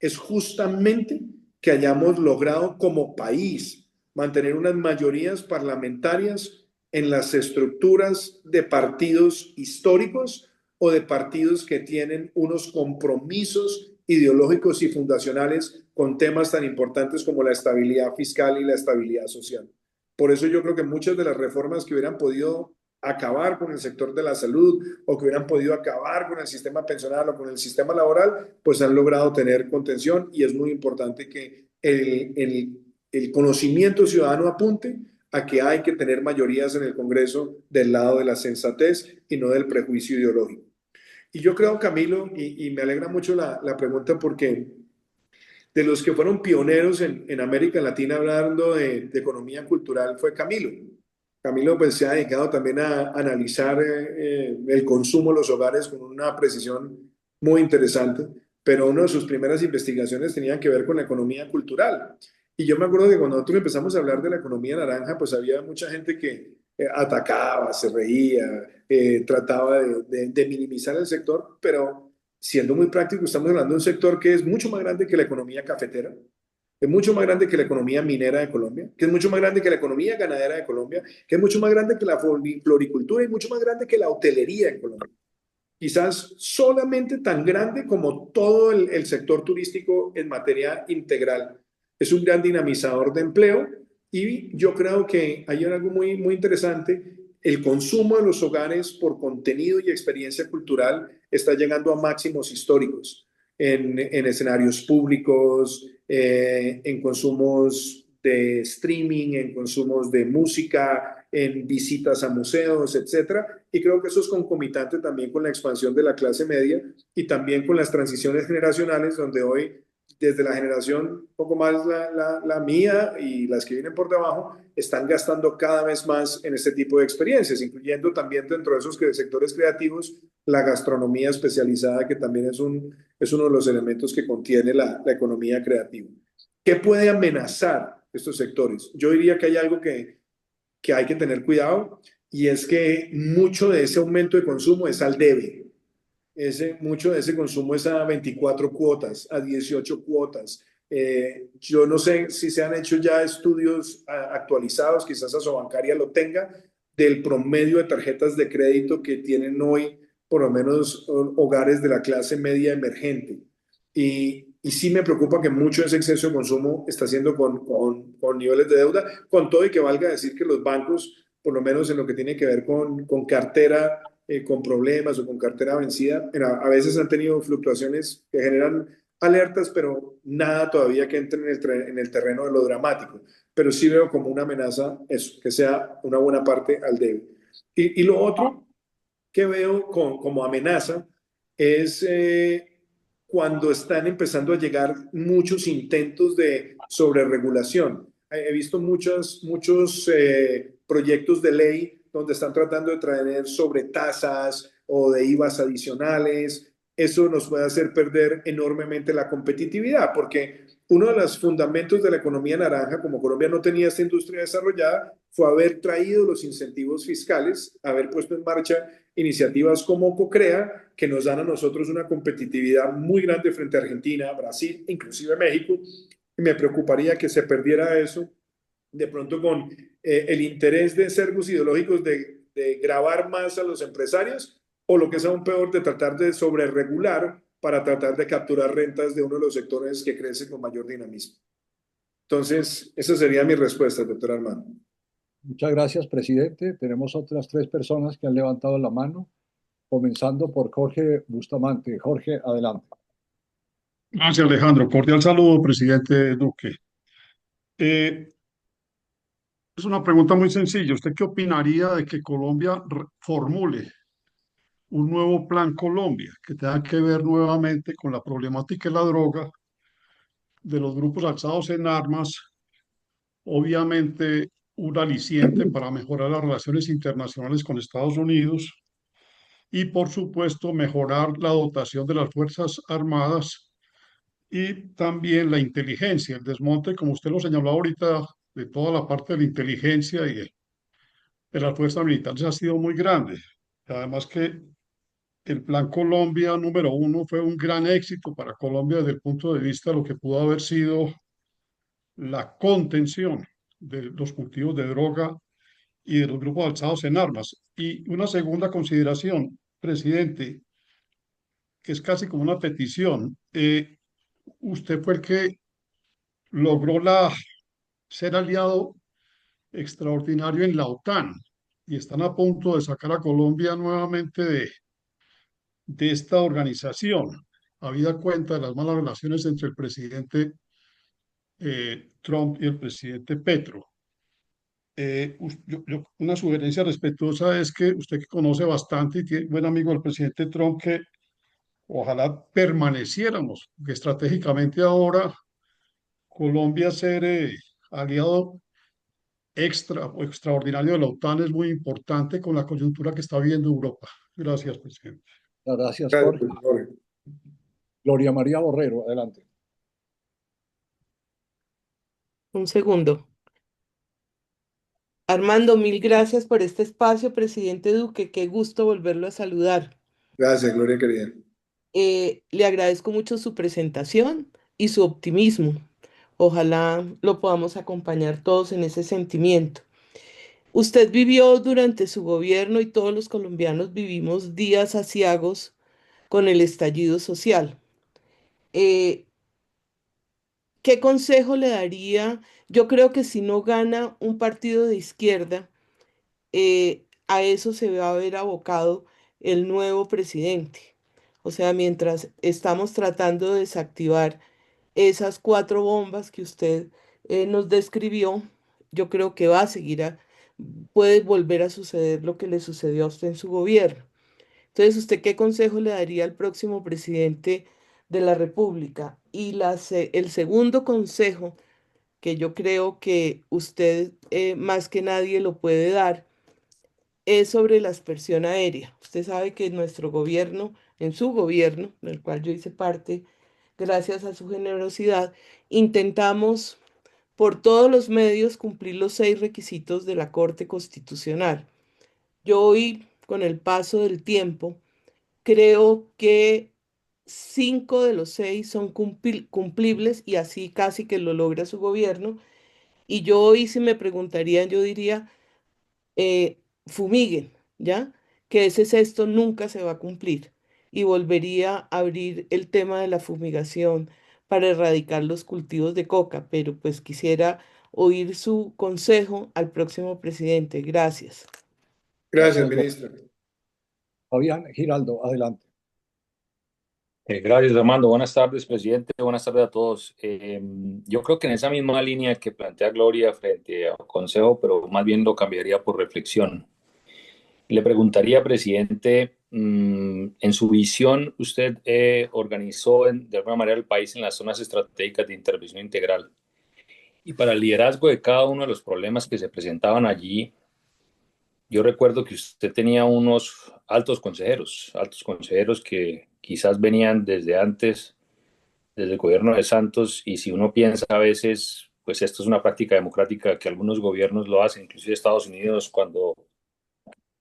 es justamente que hayamos logrado como país mantener unas mayorías parlamentarias en las estructuras de partidos históricos o de partidos que tienen unos compromisos ideológicos y fundacionales con temas tan importantes como la estabilidad fiscal y la estabilidad social. Por eso yo creo que muchas de las reformas que hubieran podido acabar con el sector de la salud o que hubieran podido acabar con el sistema pensional o con el sistema laboral, pues han logrado tener contención, y es muy importante que el conocimiento ciudadano apunte a que hay que tener mayorías en el Congreso del lado de la sensatez y no del prejuicio ideológico. Y yo creo, Camilo, y me alegra mucho la pregunta, porque de los que fueron pioneros en América Latina hablando de economía cultural fue Camilo. Camilo pues se ha dedicado también a analizar el consumo en los hogares con una precisión muy interesante, pero una de sus primeras investigaciones tenía que ver con la economía cultural. Y yo me acuerdo que cuando nosotros empezamos a hablar de la economía naranja, pues había mucha gente que atacaba, se reía, trataba de minimizar el sector, pero siendo muy práctico, estamos hablando de un sector que es mucho más grande que la economía cafetera, es mucho más grande que la economía minera de Colombia, que es mucho más grande que la economía ganadera de Colombia, que es mucho más grande que la floricultura y mucho más grande que la hotelería en Colombia. Quizás solamente tan grande como todo el sector turístico en materia integral. Es un gran dinamizador de empleo, y yo creo que hay algo muy, muy interesante. El consumo de los hogares por contenido y experiencia cultural está llegando a máximos históricos en escenarios públicos, en consumos de streaming, en consumos de música, en visitas a museos, etcétera. Y creo que eso es concomitante también con la expansión de la clase media y también con las transiciones generacionales, donde hoy, desde la generación un poco más la mía y las que vienen por debajo, están gastando cada vez más en este tipo de experiencias, incluyendo también dentro de esos sectores creativos la gastronomía especializada, que también es uno de los elementos que contiene la economía creativa. ¿Qué puede amenazar estos sectores? Yo diría que hay algo que hay que tener cuidado, y es que mucho de ese aumento de consumo es al debe. Mucho de ese consumo es a 24 cuotas, a 18 cuotas. Yo no sé si se han hecho ya estudios actualizados, quizás Asobancaria lo tenga, del promedio de tarjetas de crédito que tienen hoy, por lo menos hogares de la clase media emergente. Y sí me preocupa que mucho de ese exceso de consumo está haciendo con niveles de deuda, con todo, y que valga decir que los bancos, por lo menos en lo que tiene que ver con cartera, con problemas o con cartera vencida, a veces han tenido fluctuaciones que generan alertas, pero nada todavía que entre en el terreno de lo dramático. Pero sí veo como una amenaza eso, que sea una buena parte al debe. Y lo otro que veo como amenaza es cuando están empezando a llegar muchos intentos de sobreregulación. He visto muchos proyectos de ley donde están tratando de traer sobretasas o de IVAs adicionales. Eso nos puede hacer perder enormemente la competitividad, porque uno de los fundamentos de la economía naranja, como Colombia no tenía esta industria desarrollada, fue haber traído los incentivos fiscales, haber puesto en marcha iniciativas como CoCrea, que nos dan a nosotros una competitividad muy grande frente a Argentina, Brasil, inclusive México. Y me preocuparía que se perdiera eso de pronto con el interés de sesgos ideológicos de grabar más a los empresarios, o lo que es aún peor, de tratar de sobreregular para tratar de capturar rentas de uno de los sectores que crece con mayor dinamismo. Entonces, esa sería mi respuesta, doctor Armando. Muchas gracias, presidente. Tenemos otras tres personas que han levantado la mano, comenzando por Jorge Bustamante. Jorge, adelante. Gracias, Alejandro. Cordial saludo, presidente Duque. Eh, es una pregunta muy sencilla. ¿Usted qué opinaría de que Colombia formule un nuevo plan Colombia que tenga que ver nuevamente con la problemática de la droga, de los grupos alzados en armas, obviamente un aliciente para mejorar las relaciones internacionales con Estados Unidos y, por supuesto, mejorar la dotación de las Fuerzas Armadas y también la inteligencia, el desmonte, como usted lo señaló ahorita, de toda la parte de la inteligencia y de las fuerzas militares ha sido muy grande? Además que el Plan Colombia número uno fue un gran éxito para Colombia desde el punto de vista de lo que pudo haber sido la contención de los cultivos de droga y de los grupos alzados en armas. Y una segunda consideración, presidente, que es casi como una petición. Usted fue el que logró ser aliado extraordinario en la OTAN y están a punto de sacar a Colombia nuevamente de esta organización, habida cuenta de las malas relaciones entre el presidente Trump y el presidente Petro. Una sugerencia respetuosa es que usted, que conoce bastante y tiene buen amigo del presidente Trump, que ojalá permaneciéramos, que estratégicamente ahora Colombia ser aliado extra o extraordinario de la OTAN es muy importante con la coyuntura que está viviendo Europa. Gracias, presidente. Gracias, Gracias, Jorge. Jorge. Gloria María Borrero, adelante. Un segundo. Armando, mil gracias por este espacio, presidente Duque. Qué gusto volverlo a saludar. Gracias, Gloria querida. Le agradezco mucho su presentación y su optimismo. Ojalá lo podamos acompañar todos en ese sentimiento. Usted vivió durante su gobierno y todos los colombianos vivimos días aciagos con el estallido social. Eh, ¿Qué consejo le daría? Yo creo que si no gana un partido de izquierda, a eso se va a ver abocado el nuevo presidente. O sea, mientras estamos tratando de desactivar esas cuatro bombas que usted nos describió, yo creo que puede volver a suceder lo que le sucedió a usted en su gobierno. Entonces, ¿usted qué consejo le daría al próximo presidente de la República? Y el segundo consejo, que yo creo que usted más que nadie lo puede dar, es sobre la aspersión aérea. Usted sabe que nuestro gobierno, en su gobierno, del cual yo hice parte, gracias a su generosidad, intentamos por todos los medios cumplir los 6 requisitos de la Corte Constitucional. Yo hoy, con el paso del tiempo, creo que 5 de los 6 son cumplibles y así casi que lo logra su gobierno. Y yo hoy, si me preguntarían, yo diría, fumiguen, ¿ya? Que ese sexto nunca se va a cumplir. Y volvería a abrir el tema de la fumigación para erradicar los cultivos de coca, pero pues quisiera oír su consejo al próximo presidente. Gracias. Gracias, Gracias, ministra. Fabián Giraldo, adelante. Gracias, Armando. Buenas tardes, presidente. Buenas tardes a todos. Yo creo que en esa misma línea que plantea Gloria frente al Consejo, pero más bien lo cambiaría por reflexión. Le preguntaría, presidente, en su visión, usted organizó de alguna manera el país en las zonas estratégicas de intervención integral. Y para el liderazgo de cada uno de los problemas que se presentaban allí, yo recuerdo que usted tenía unos altos consejeros que quizás venían desde antes, desde el gobierno de Santos, y si uno piensa a veces, pues esto es una práctica democrática que algunos gobiernos lo hacen, inclusive Estados Unidos, cuando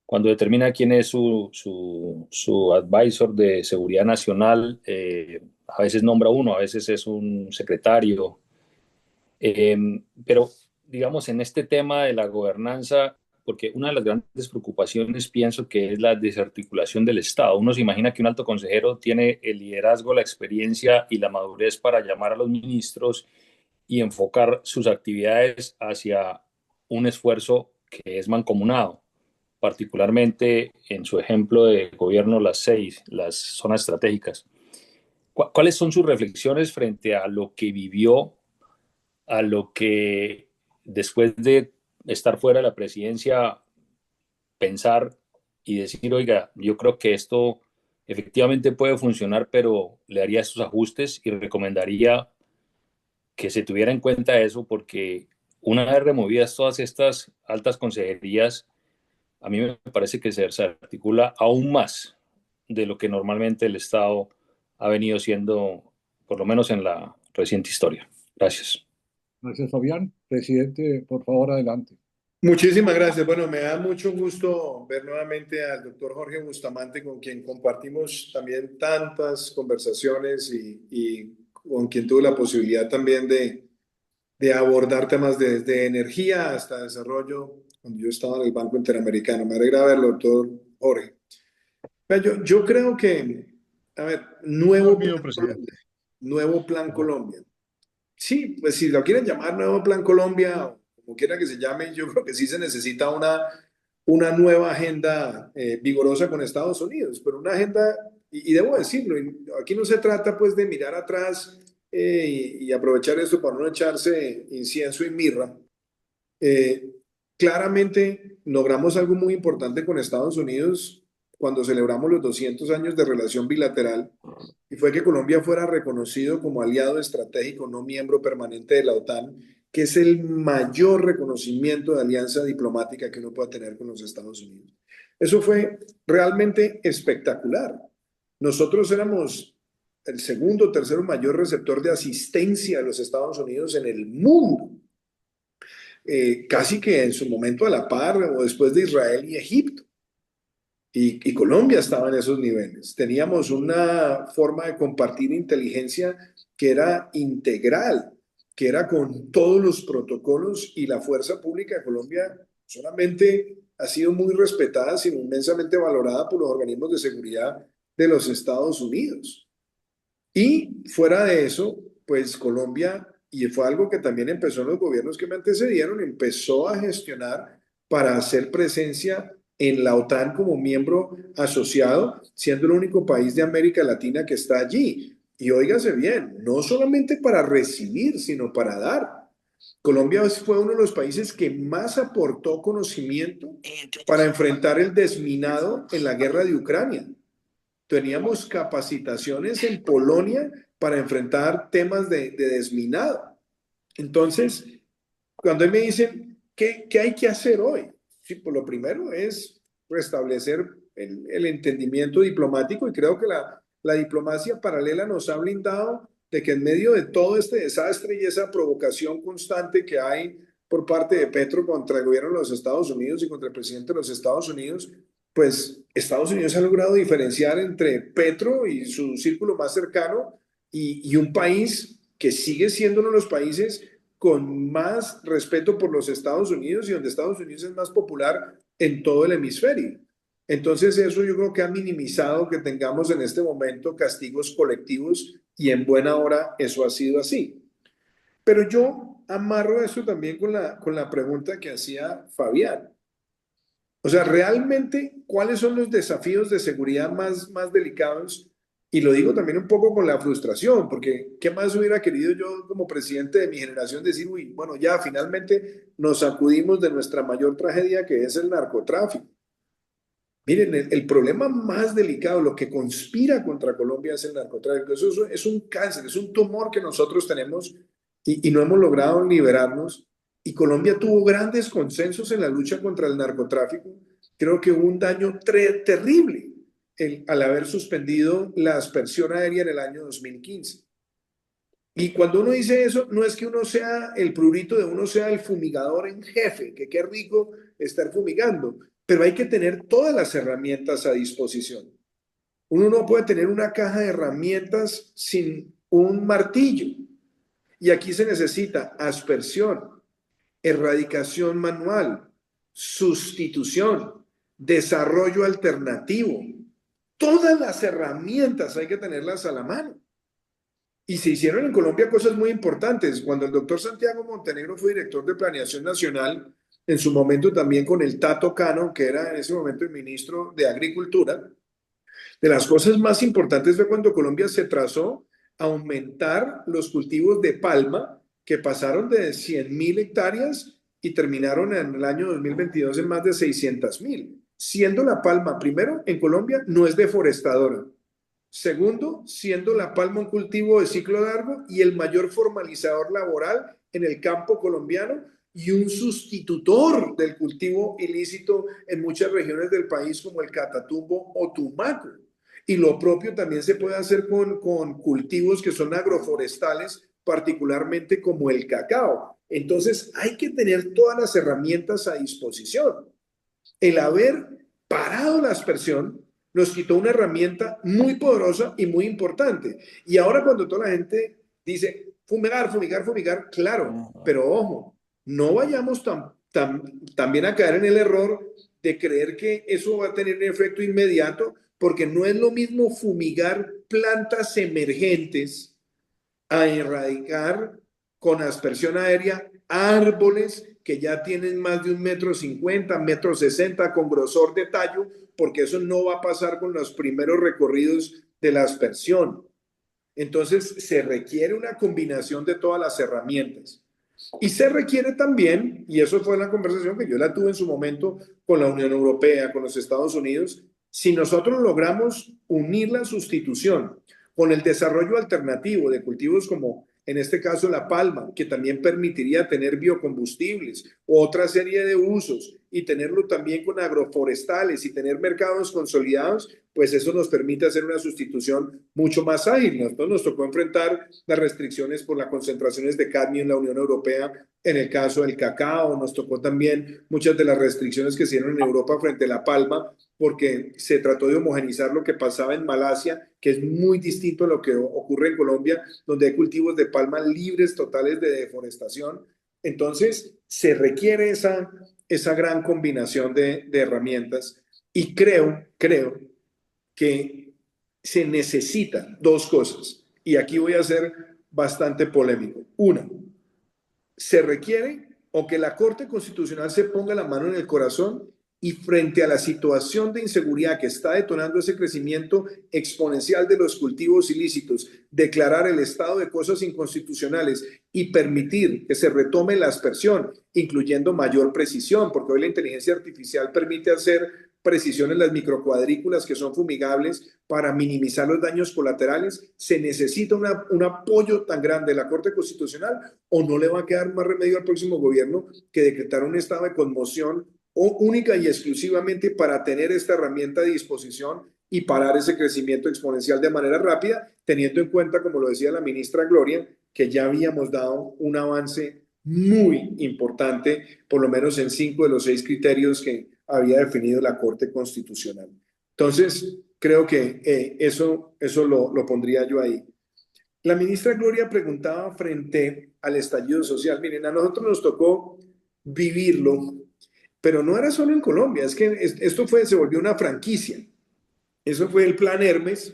determina quién es su advisor de seguridad nacional, a veces nombra uno, a veces es un secretario, pero digamos en este tema de la gobernanza, porque una de las grandes preocupaciones pienso que es la desarticulación del Estado. Uno se imagina que un alto consejero tiene el liderazgo, la experiencia y la madurez para llamar a los ministros y enfocar sus actividades hacia un esfuerzo que es mancomunado, particularmente en su ejemplo de gobierno, las zonas estratégicas. ¿Cuáles son sus reflexiones frente a lo que vivió, a lo que después de estar fuera de la presidencia, pensar y decir, oiga, yo creo que esto efectivamente puede funcionar, pero le haría estos ajustes y recomendaría que se tuviera en cuenta eso, porque una vez removidas todas estas altas consejerías, a mí me parece que se articula aún más de lo que normalmente el Estado ha venido siendo, por lo menos en la reciente historia. Gracias. Gracias, Fabián. Presidente, por favor, adelante. Muchísimas gracias. Bueno, me da mucho gusto ver nuevamente al doctor Jorge Bustamante, con quien compartimos también tantas conversaciones y con quien tuve la posibilidad también de abordar temas desde energía hasta desarrollo cuando yo estaba en el Banco Interamericano. Me alegra verlo, doctor Jorge. Yo creo que, a ver, nuevo plan Colombia. Sí, pues si lo quieren llamar Nuevo Plan Colombia, o como quiera que se llame, yo creo que sí se necesita una nueva agenda vigorosa con Estados Unidos, pero una agenda, y debo decirlo, aquí no se trata pues de mirar atrás y aprovechar esto para no echarse incienso y mirra. Claramente logramos algo muy importante con Estados Unidos cuando celebramos los 200 años de relación bilateral, y fue que Colombia fuera reconocido como aliado estratégico no miembro permanente de la OTAN, que es el mayor reconocimiento de alianza diplomática que uno pueda tener con los Estados Unidos. Eso fue realmente espectacular. Nosotros éramos el segundo o tercero mayor receptor de asistencia de los Estados Unidos en el mundo. Casi que en su momento a la par o después de Israel y Egipto. Y Colombia estaba en esos niveles. Teníamos una forma de compartir inteligencia que era integral, que era con todos los protocolos, y la fuerza pública de Colombia solamente ha sido muy respetada, sino inmensamente valorada por los organismos de seguridad de los Estados Unidos. Y fuera de eso, pues Colombia, y fue algo que también empezó en los gobiernos que me antecedieron, empezó a gestionar para hacer presencia en la OTAN como miembro asociado, siendo el único país de América Latina que está allí. Y óigase bien, no solamente para recibir, sino para dar. Colombia fue uno de los países que más aportó conocimiento para enfrentar el desminado en la guerra de Ucrania. Teníamos capacitaciones en Polonia para enfrentar temas de desminado. Entonces, cuando me dicen, ¿qué hay que hacer hoy? Sí, pues lo primero es restablecer el entendimiento diplomático, y creo que la diplomacia paralela nos ha blindado de que en medio de todo este desastre y esa provocación constante que hay por parte de Petro contra el gobierno de los Estados Unidos y contra el presidente de los Estados Unidos, pues Estados Unidos ha logrado diferenciar entre Petro y su círculo más cercano y un país que sigue siendo uno de los países con más respeto por los Estados Unidos y donde Estados Unidos es más popular en todo el hemisferio. Entonces eso yo creo que ha minimizado que tengamos en este momento castigos colectivos, y en buena hora eso ha sido así. Pero yo amarro eso también con la pregunta que hacía Fabián. O sea, realmente, ¿cuáles son los desafíos de seguridad más delicados? Y lo digo también un poco con la frustración, porque ¿qué más hubiera querido yo como presidente de mi generación decir, uy, bueno, ya finalmente nos sacudimos de nuestra mayor tragedia, que es el narcotráfico? Miren, el problema más delicado, lo que conspira contra Colombia, es el narcotráfico. Eso es un cáncer, es un tumor que nosotros tenemos y no hemos logrado liberarnos. Y Colombia tuvo grandes consensos en la lucha contra el narcotráfico. Creo que hubo un daño terrible al haber suspendido la aspersión aérea en el año 2015. Y cuando uno dice eso, no es que uno sea el prurito de uno sea el fumigador en jefe, que qué rico estar fumigando, pero hay que tener todas las herramientas a disposición. Uno no puede tener una caja de herramientas sin un martillo. Y aquí se necesita aspersión, erradicación manual, sustitución, desarrollo alternativo. Todas las herramientas hay que tenerlas a la mano. Y se hicieron en Colombia cosas muy importantes. Cuando el doctor Santiago Montenegro fue director de Planeación Nacional, en su momento también con el Tato Cano, que era en ese momento el ministro de Agricultura, de las cosas más importantes fue cuando Colombia se trazó a aumentar los cultivos de palma, que pasaron de 100.000 hectáreas y terminaron en el año 2022 en más de 600.000. Siendo la palma, primero, en Colombia no es deforestadora. Segundo, siendo la palma un cultivo de ciclo largo y el mayor formalizador laboral en el campo colombiano y un sustitutor del cultivo ilícito en muchas regiones del país como el Catatumbo o Tumaco. Y lo propio también se puede hacer con cultivos que son agroforestales, particularmente como el cacao. Entonces hay que tener todas las herramientas a disposición. El haber parado la aspersión nos quitó una herramienta muy poderosa y muy importante. Y ahora cuando toda la gente dice fumigar, fumigar, fumigar, claro, pero ojo, no vayamos también a caer en el error de creer que eso va a tener un efecto inmediato, porque no es lo mismo fumigar plantas emergentes a erradicar con aspersión aérea árboles que ya tienen más de 1,50 m, 1,60 m con grosor de tallo, porque eso no va a pasar con los primeros recorridos de la aspersión. Entonces se requiere una combinación de todas las herramientas. Y se requiere también, y eso fue la conversación que yo la tuve en su momento con la Unión Europea, con los Estados Unidos, si nosotros logramos unir la sustitución con el desarrollo alternativo de cultivos como en este caso la palma, que también permitiría tener biocombustibles o otra serie de usos, y tenerlo también con agroforestales y tener mercados consolidados, pues eso nos permite hacer una sustitución mucho más ágil. Nosotros nos tocó enfrentar las restricciones por las concentraciones de cadmio en la Unión Europea en el caso del cacao, nos tocó también muchas de las restricciones que se dieron en Europa frente a la palma, porque se trató de homogenizar lo que pasaba en Malasia, que es muy distinto a lo que ocurre en Colombia, donde hay cultivos de palma libres totales de deforestación. Entonces, se requiere esa gran combinación de herramientas, y creo que se necesitan dos cosas, y aquí voy a ser bastante polémico. Una, se requiere o que la Corte Constitucional se ponga la mano en el corazón Y frente a la situación de inseguridad que está detonando ese crecimiento exponencial de los cultivos ilícitos, declarar el estado de cosas inconstitucionales y permitir que se retome la aspersión, incluyendo mayor precisión, porque hoy la inteligencia artificial permite hacer precisión en las microcuadrículas que son fumigables para minimizar los daños colaterales. Se necesita un apoyo tan grande de la Corte Constitucional, o no le va a quedar más remedio al próximo gobierno que decretar un estado de conmoción o única y exclusivamente para tener esta herramienta a disposición y parar ese crecimiento exponencial de manera rápida, teniendo en cuenta, como lo decía la ministra Gloria, que ya habíamos dado un avance muy importante, por lo menos en 5 de los 6 criterios que había definido la Corte Constitucional. Entonces, creo que eso lo pondría yo ahí. La ministra Gloria preguntaba frente al estallido social. Miren, a nosotros nos tocó vivirlo, pero no era solo en Colombia, es que esto se volvió una franquicia. Eso fue el Plan Hermes,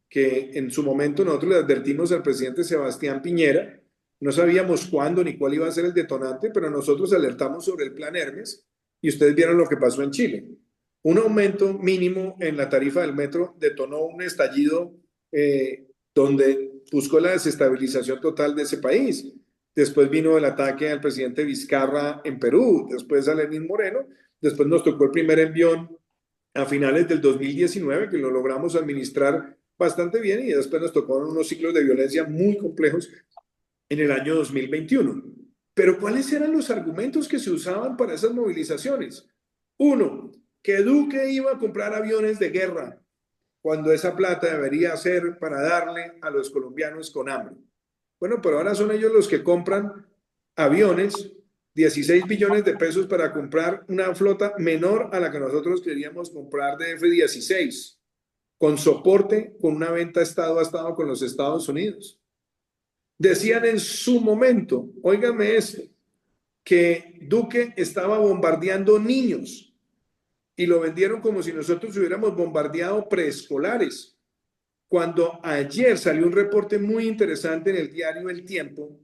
que en su momento nosotros le advertimos al presidente Sebastián Piñera. No sabíamos cuándo ni cuál iba a ser el detonante, pero nosotros alertamos sobre el Plan Hermes y ustedes vieron lo que pasó en Chile. Un aumento mínimo en la tarifa del metro detonó un estallido donde buscó la desestabilización total de ese país. Después vino el ataque al presidente Vizcarra en Perú, después a Lenín Moreno, después nos tocó el primer envión a finales del 2019, que lo logramos administrar bastante bien, y después nos tocó unos ciclos de violencia muy complejos en el año 2021. Pero ¿cuáles eran los argumentos que se usaban para esas movilizaciones? Uno, que Duque iba a comprar aviones de guerra, cuando esa plata debería ser para darle a los colombianos con hambre. Bueno, pero ahora son ellos los que compran aviones, 16 billones de pesos para comprar una flota menor a la que nosotros queríamos comprar de F-16, con soporte, con una venta Estado a Estado con los Estados Unidos. Decían en su momento, óigame esto, que Duque estaba bombardeando niños y lo vendieron como si nosotros hubiéramos bombardeado preescolares. Cuando ayer salió un reporte muy interesante en el diario El Tiempo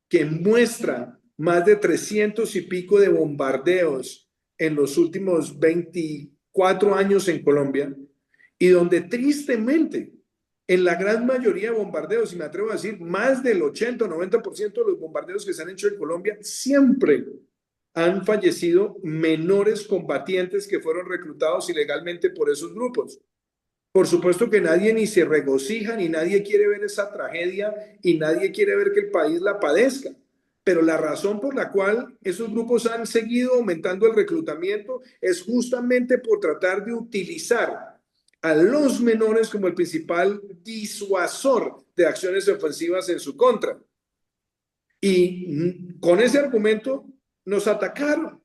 que muestra más de 300 y pico de bombardeos en los últimos 24 años en Colombia, y donde tristemente en la gran mayoría de bombardeos, y me atrevo a decir más del 80 o 90% de los bombardeos que se han hecho en Colombia, siempre han fallecido menores combatientes que fueron reclutados ilegalmente por esos grupos. Por supuesto que nadie ni se regocija, ni nadie quiere ver esa tragedia, y nadie quiere ver que el país la padezca. Pero la razón por la cual esos grupos han seguido aumentando el reclutamiento es justamente por tratar de utilizar a los menores como el principal disuasor de acciones ofensivas en su contra. Y con ese argumento nos atacaron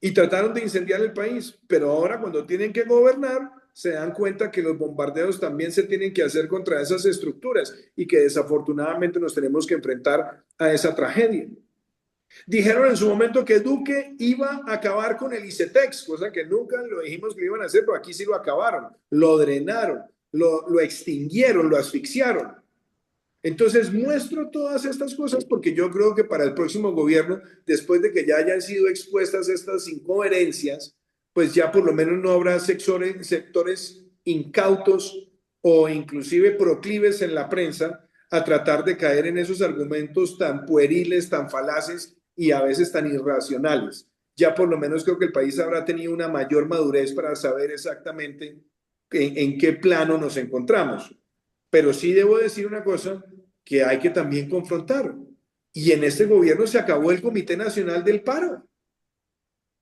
y trataron de incendiar el país. Pero ahora, cuando tienen que gobernar, se dan cuenta que los bombardeos también se tienen que hacer contra esas estructuras y que desafortunadamente nos tenemos que enfrentar a esa tragedia. Dijeron en su momento que Duque iba a acabar con el ICETEX, cosa que nunca lo dijimos que lo iban a hacer, pero aquí sí lo acabaron, lo drenaron, lo extinguieron, lo asfixiaron. Entonces muestro todas estas cosas porque yo creo que para el próximo gobierno, después de que ya hayan sido expuestas estas incoherencias, pues ya por lo menos no habrá sectores incautos o inclusive proclives en la prensa a tratar de caer en esos argumentos tan pueriles, tan falaces y a veces tan irracionales. Ya por lo menos creo que el país habrá tenido una mayor madurez para saber exactamente en qué plano nos encontramos. Pero sí debo decir una cosa que hay que también confrontar. Y en este gobierno se acabó el Comité Nacional del Paro.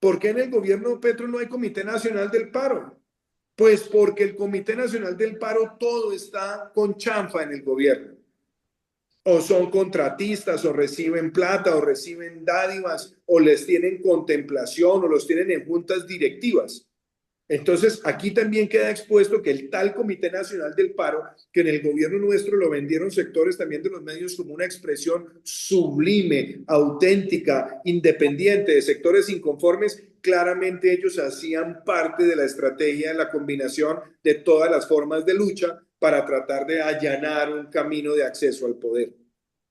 ¿Por qué en el gobierno Petro no hay Comité Nacional del Paro? Pues porque el Comité Nacional del Paro todo está con chanfa en el gobierno. O son contratistas, o reciben plata, o reciben dádivas, o les tienen contemplación, o los tienen en juntas directivas. Entonces, aquí también queda expuesto que el tal Comité Nacional del Paro, que en el gobierno nuestro lo vendieron sectores también de los medios como una expresión sublime, auténtica, independiente de sectores inconformes, claramente ellos hacían parte de la estrategia de la combinación de todas las formas de lucha para tratar de allanar un camino de acceso al poder.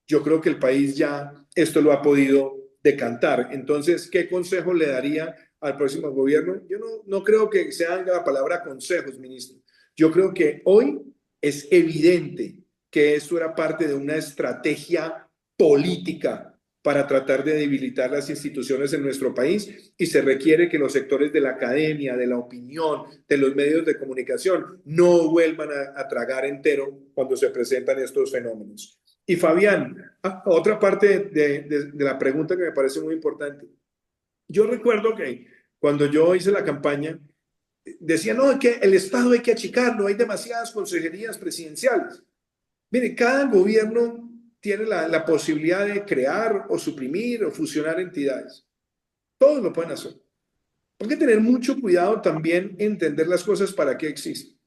Yo creo que el país ya esto lo ha podido decantar. Entonces, ¿qué consejo le daría al próximo gobierno. Yo no creo que sea la palabra consejos, ministro. Yo creo que hoy es evidente que esto era parte de una estrategia política para tratar de debilitar las instituciones en nuestro país, y se requiere que los sectores de la academia, de la opinión, de los medios de comunicación no vuelvan a tragar entero cuando se presentan estos fenómenos. Y Fabián, otra parte de la pregunta que me parece muy importante. Yo recuerdo que cuando yo hice la campaña, decía, no, que el Estado hay que achicarlo, hay demasiadas consejerías presidenciales. Mire, cada gobierno tiene la posibilidad de crear o suprimir o fusionar entidades. Todos lo pueden hacer. Hay que tener mucho cuidado también en entender las cosas para qué existen.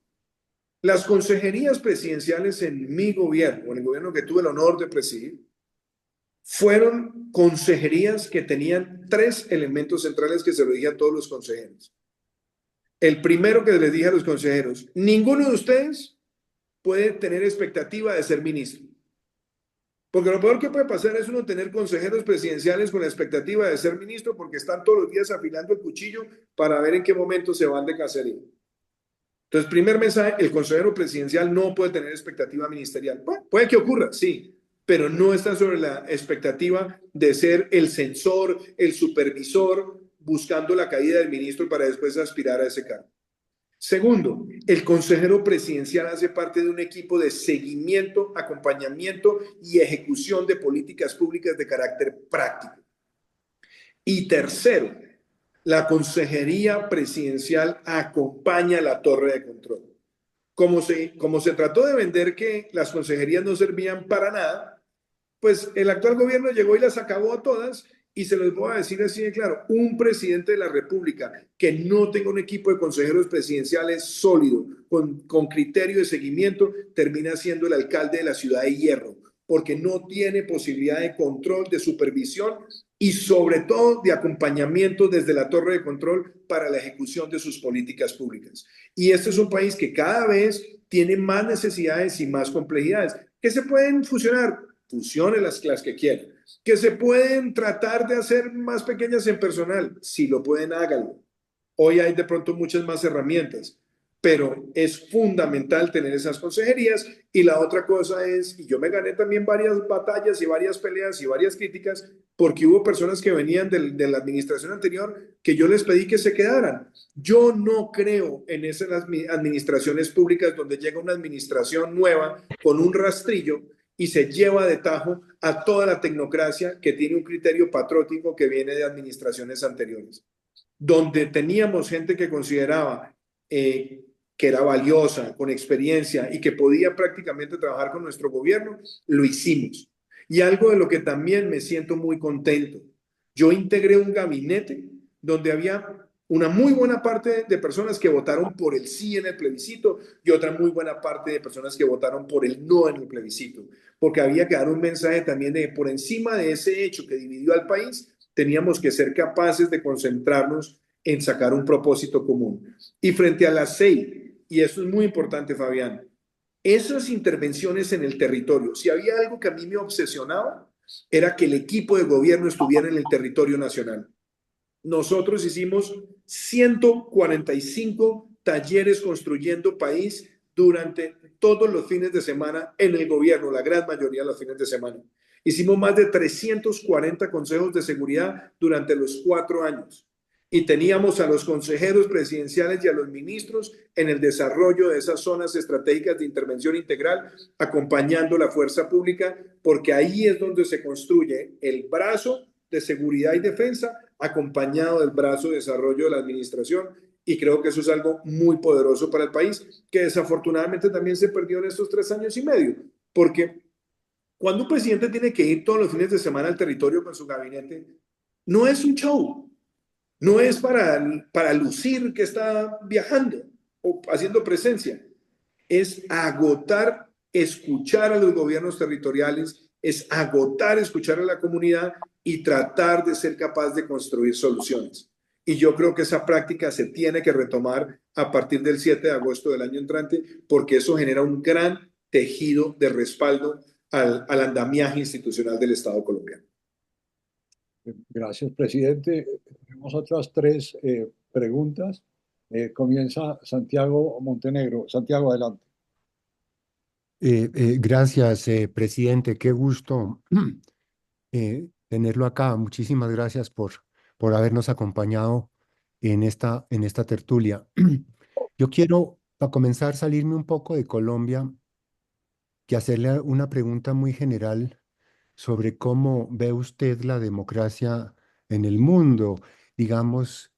Las consejerías presidenciales en mi gobierno, en el gobierno que tuve el honor de presidir, fueron consejerías que tenían 3 elementos centrales que se lo dije a todos los consejeros. El primero que les dije a los consejeros: ninguno de ustedes puede tener expectativa de ser ministro. Porque lo peor que puede pasar es uno tener consejeros presidenciales con la expectativa de ser ministro, porque están todos los días afilando el cuchillo para ver en qué momento se van de cacería. Entonces, primer mensaje: el consejero presidencial no puede tener expectativa ministerial. Bueno, puede que ocurra, sí, pero no está sobre la expectativa de ser el censor, el supervisor, buscando la caída del ministro para después aspirar a ese cargo. Segundo, el consejero presidencial hace parte de un equipo de seguimiento, acompañamiento y ejecución de políticas públicas de carácter práctico. Y tercero, la consejería presidencial acompaña la torre de control. Como se trató de vender que las consejerías no servían para nada, pues el actual gobierno llegó y las acabó a todas. Y se los voy a decir así de claro: un presidente de la República que no tenga un equipo de consejeros presidenciales sólido, con criterio de seguimiento, termina siendo el alcalde de la ciudad de hierro, porque no tiene posibilidad de control, de supervisión y sobre todo de acompañamiento desde la torre de control para la ejecución de sus políticas públicas. Y este es un país que cada vez tiene más necesidades y más complejidades. ¿Que se pueden fusionar? Fusionen las que quieran. ¿Que se pueden tratar de hacer más pequeñas en personal? Si lo pueden, háganlo. Hoy hay de pronto muchas más herramientas, pero es fundamental tener esas consejerías. Y la otra cosa es, y yo me gané también varias batallas y varias peleas y varias críticas, porque hubo personas que venían de la administración anterior que yo les pedí que se quedaran. Yo no creo en esas administraciones públicas donde llega una administración nueva con un rastrillo y se lleva de tajo a toda la tecnocracia que tiene un criterio patriótico que viene de administraciones anteriores, donde teníamos gente que consideraba que era valiosa, con experiencia y que podía prácticamente trabajar con nuestro gobierno. Lo hicimos. Y algo de lo que también me siento muy contento: yo integré un gabinete donde había una muy buena parte de personas que votaron por el sí en el plebiscito y otra muy buena parte de personas que votaron por el no en el plebiscito, porque había que dar un mensaje también de, por encima de ese hecho que dividió al país, teníamos que ser capaces de concentrarnos en sacar un propósito común. Y frente a la CEI, y esto es muy importante, Fabián, esas intervenciones en el territorio, si había algo que a mí me obsesionaba, era que el equipo de gobierno estuviera en el territorio nacional. Nosotros hicimos 145 talleres construyendo país durante todos los fines de semana en el gobierno, la gran mayoría de los fines de semana. Hicimos más de 340 consejos de seguridad durante los 4 años. Y teníamos a los consejeros presidenciales y a los ministros en el desarrollo de esas zonas estratégicas de intervención integral, acompañando la fuerza pública, porque ahí es donde se construye el brazo de seguridad y defensa, acompañado del brazo de desarrollo de la administración. Y creo que eso es algo muy poderoso para el país, que desafortunadamente también se perdió en estos 3 años y medio, porque cuando un presidente tiene que ir todos los fines de semana al territorio con su gabinete, no es un show, no es para lucir que está viajando o haciendo presencia, es agotar, escuchar a los gobiernos territoriales, es agotar, escuchar a la comunidad y tratar de ser capaz de construir soluciones. Y yo creo que esa práctica se tiene que retomar a partir del 7 de agosto del año entrante, porque eso genera un gran tejido de respaldo al andamiaje institucional del Estado colombiano. Gracias, presidente. Tenemos otras tres preguntas. Comienza Santiago Montenegro. Santiago, adelante. Gracias, presidente. Qué gusto tenerlo acá. Muchísimas gracias por habernos acompañado en esta tertulia. Yo quiero, para comenzar, salirme un poco de Colombia y hacerle una pregunta muy general sobre cómo ve usted la democracia en el mundo. Digamos,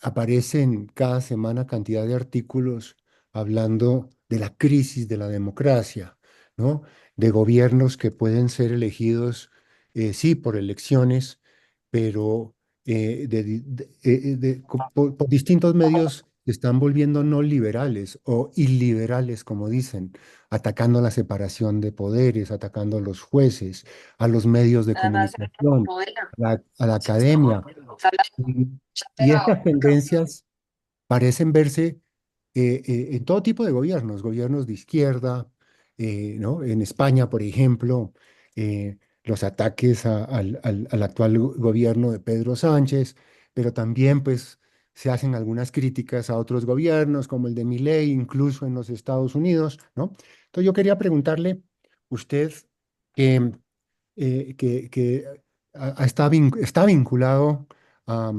aparecen cada semana cantidad de artículos hablando de la crisis de la democracia, ¿no? De gobiernos que pueden ser elegidos, sí, por elecciones, pero por distintos medios se están volviendo no liberales o iliberales, como dicen, atacando la separación de poderes, atacando a los jueces, a los medios de comunicación, a la academia. Y, y estas tendencias parecen verse en todo tipo de gobiernos, gobiernos de izquierda, ¿no? En España, por ejemplo, los ataques al actual gobierno de Pedro Sánchez, pero también pues se hacen algunas críticas a otros gobiernos, como el de Milei, incluso en los Estados Unidos, ¿no? Entonces yo quería preguntarle, usted que, que está vinculado a,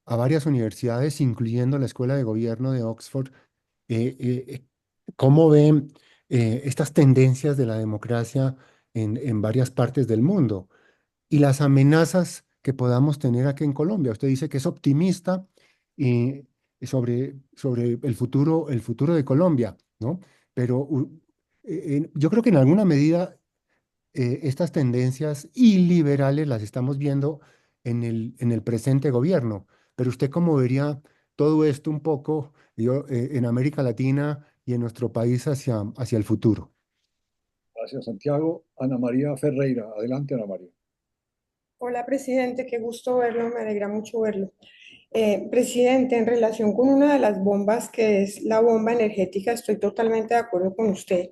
a varias universidades, incluyendo la Escuela de Gobierno de Oxford, eh, eh, eh, ¿cómo ven estas tendencias de la democracia en varias partes del mundo y las amenazas que podamos tener aquí en Colombia? Usted dice que es optimista eh, sobre el futuro de Colombia, ¿no? Pero yo creo que en alguna medida estas tendencias iliberales las estamos viendo en el presente gobierno. Pero usted cómo vería todo esto un poco en América Latina y en nuestro país hacia el futuro. Gracias, Santiago. Ana María Ferreira. Adelante, Ana María. Hola, presidente, qué gusto verlo, me alegra mucho verlo. Presidente, en relación con una de las bombas que es la bomba energética, estoy totalmente de acuerdo con usted.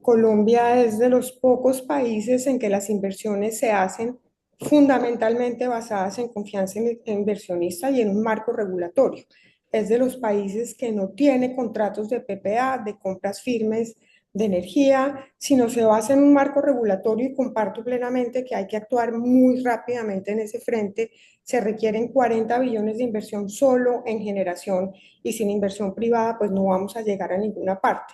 Colombia es de los pocos países en que las inversiones se hacen fundamentalmente basadas en confianza en el inversionista y en un marco regulatorio. Es de los países que no tiene contratos de PPA, de compras firmes de energía, sino se basa en un marco regulatorio y comparto plenamente que hay que actuar muy rápidamente en ese frente. Se requieren 40 billones de inversión solo en generación y sin inversión privada pues no vamos a llegar a ninguna parte.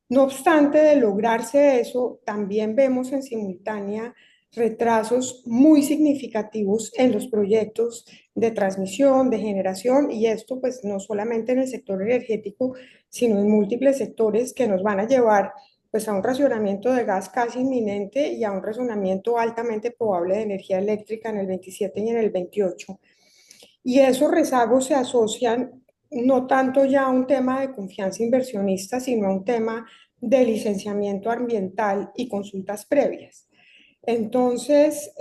No obstante, de lograrse eso, también vemos en simultánea retrasos muy significativos en los proyectos de transmisión, de generación, y esto pues no solamente en el sector energético, sino en múltiples sectores que nos van a llevar pues a un racionamiento de gas casi inminente y a un racionamiento altamente probable de energía eléctrica en el 27 y en el 28. Y esos rezagos se asocian no tanto ya a un tema de confianza inversionista, sino a un tema de licenciamiento ambiental y consultas previas. Entonces,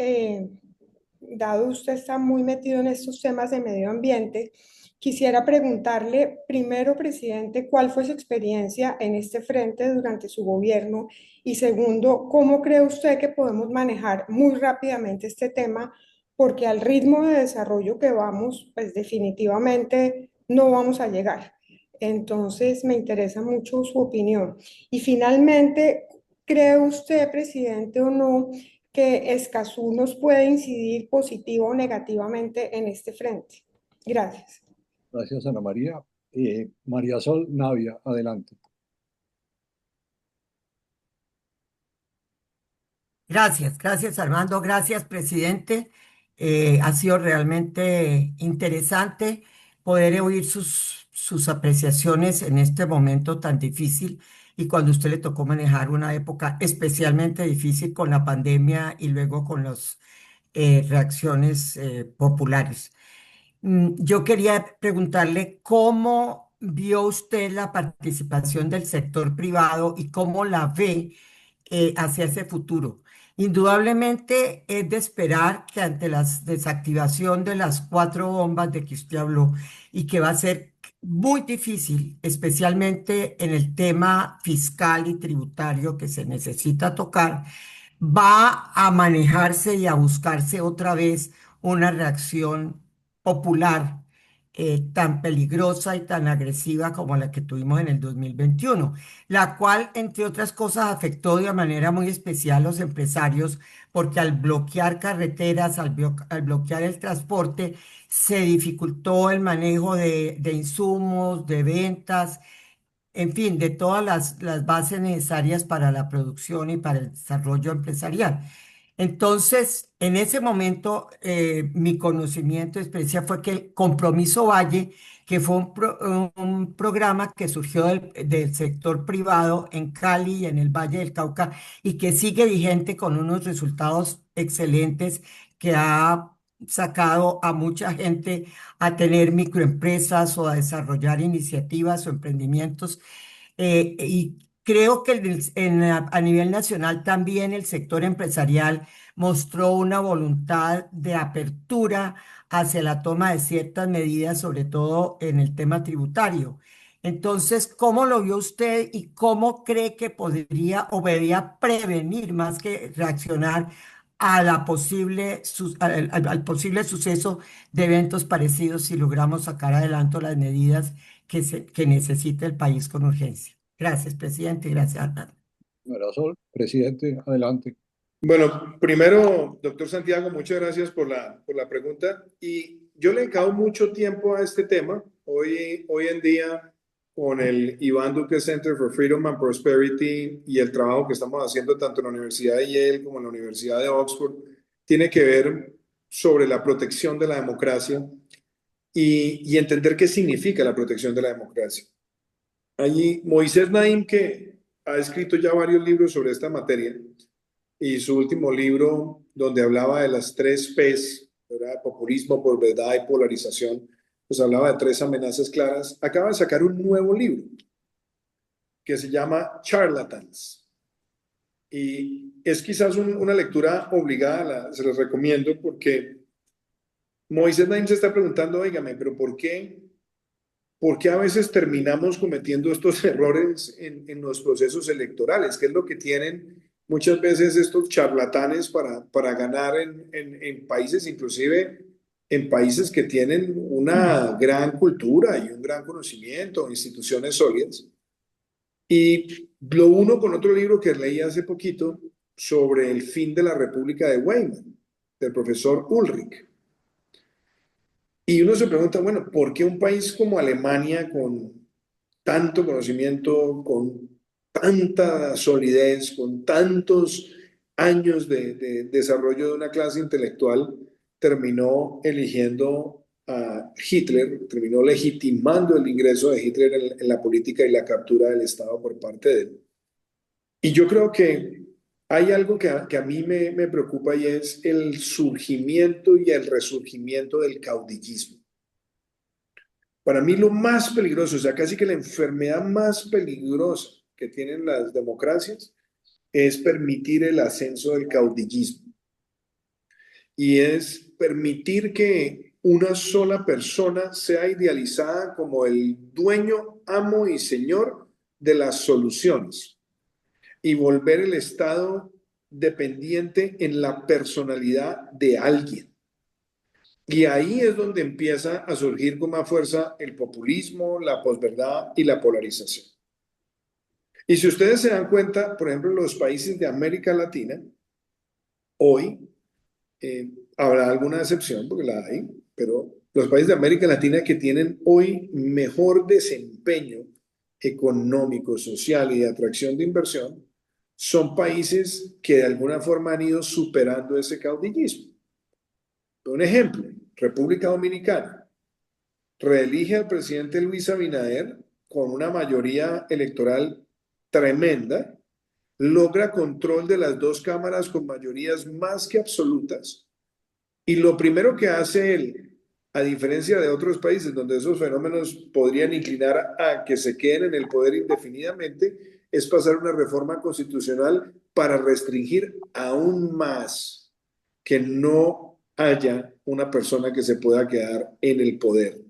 dado usted está muy metido en estos temas de medio ambiente, quisiera preguntarle, primero, presidente, cuál fue su experiencia en este frente durante su gobierno y segundo, ¿cómo cree usted que podemos manejar muy rápidamente este tema? Porque al ritmo de desarrollo que vamos, pues definitivamente no vamos a llegar. Entonces, me interesa mucho su opinión. Y finalmente, ¿cree usted, presidente, o no, que Escazú nos puede incidir positivo o negativamente en este frente? Gracias. Gracias, Ana María. María Sol Navia, adelante. Gracias Armando, gracias presidente. Ha sido realmente interesante poder oír sus apreciaciones en este momento tan difícil y cuando a usted le tocó manejar una época especialmente difícil con la pandemia y luego con las reacciones populares. Yo quería preguntarle cómo vio usted la participación del sector privado y cómo la ve hacia ese futuro. Indudablemente es de esperar que ante la desactivación de las 4 bombas de que usted habló y que va a ser muy difícil, especialmente en el tema fiscal y tributario que se necesita tocar, va a manejarse y a buscarse otra vez una reacción popular tan peligrosa y tan agresiva como la que tuvimos en el 2021, la cual, entre otras cosas, afectó de una manera muy especial a los empresarios, porque al bloquear carreteras, al bloquear el transporte, se dificultó el manejo de insumos, de ventas, en fin, de todas las bases necesarias para la producción y para el desarrollo empresarial. Entonces, en ese momento, mi conocimiento de experiencia fue que el Compromiso Valle, que fue un programa que surgió del sector privado en Cali y en el Valle del Cauca y que sigue vigente con unos resultados excelentes que ha sacado a mucha gente a tener microempresas o a desarrollar iniciativas o emprendimientos. Y creo que a nivel nacional también el sector empresarial mostró una voluntad de apertura hacia la toma de ciertas medidas, sobre todo en el tema tributario. Entonces, ¿cómo lo vio usted y cómo cree que podría o debería prevenir más que reaccionar a al posible suceso de eventos parecidos si logramos sacar adelante las medidas que necesita el país con urgencia? Gracias, presidente. Gracias, Hernán. Marisol, presidente, adelante. Bueno, primero, doctor Santiago, muchas gracias por la pregunta. Y yo le he dedicado mucho tiempo a este tema. Hoy en día, con el Iván Duque Center for Freedom and Prosperity y el trabajo que estamos haciendo tanto en la Universidad de Yale como en la Universidad de Oxford, tiene que ver sobre la protección de la democracia y entender qué significa la protección de la democracia. Allí, Moisés Naim, que ha escrito ya varios libros sobre esta materia, y su último libro, donde hablaba de las 3 P's, ¿verdad? Populismo, posverdad y polarización, pues hablaba de 3 amenazas claras. Acaba de sacar un nuevo libro que se llama Charlatans. Y es quizás una lectura obligada, se los recomiendo, porque Moisés Naim se está preguntando, óigame, pero ¿por qué a veces terminamos cometiendo estos errores en los procesos electorales? ¿Qué es lo que tienen muchas veces estos charlatanes para ganar en países, inclusive en países que tienen una gran cultura y un gran conocimiento, instituciones sólidas? Y lo uno con otro libro que leí hace poquito sobre el fin de la República de Weimar, del profesor Ulrich. Y uno se pregunta, bueno, ¿por qué un país como Alemania, con tanto conocimiento, con tanta solidez, con tantos años de desarrollo de una clase intelectual, terminó eligiendo a Hitler, terminó legitimando el ingreso de Hitler en la política y la captura del Estado por parte de él? Y yo creo que hay algo que a mí me preocupa, y es el surgimiento y el resurgimiento del caudillismo. Para mí lo más peligroso, o sea, casi que la enfermedad más peligrosa que tienen las democracias es permitir el ascenso del caudillismo. Y es permitir que una sola persona sea idealizada como el dueño, amo y señor de las soluciones, y volver el Estado dependiente en la personalidad de alguien. Y ahí es donde empieza a surgir con más fuerza el populismo, la posverdad y la polarización. Y si ustedes se dan cuenta, por ejemplo, en los países de América Latina, hoy, habrá alguna excepción, porque la hay, pero los países de América Latina que tienen hoy mejor desempeño económico, social y de atracción de inversión, son países que de alguna forma han ido superando ese caudillismo. Un ejemplo, República Dominicana reelige al presidente Luis Abinader con una mayoría electoral tremenda, logra control de las 2 cámaras con mayorías más que absolutas, y lo primero que hace él, a diferencia de otros países donde esos fenómenos podrían inclinar a que se queden en el poder indefinidamente, es pasar una reforma constitucional para restringir aún más que no haya una persona que se pueda quedar en el poder.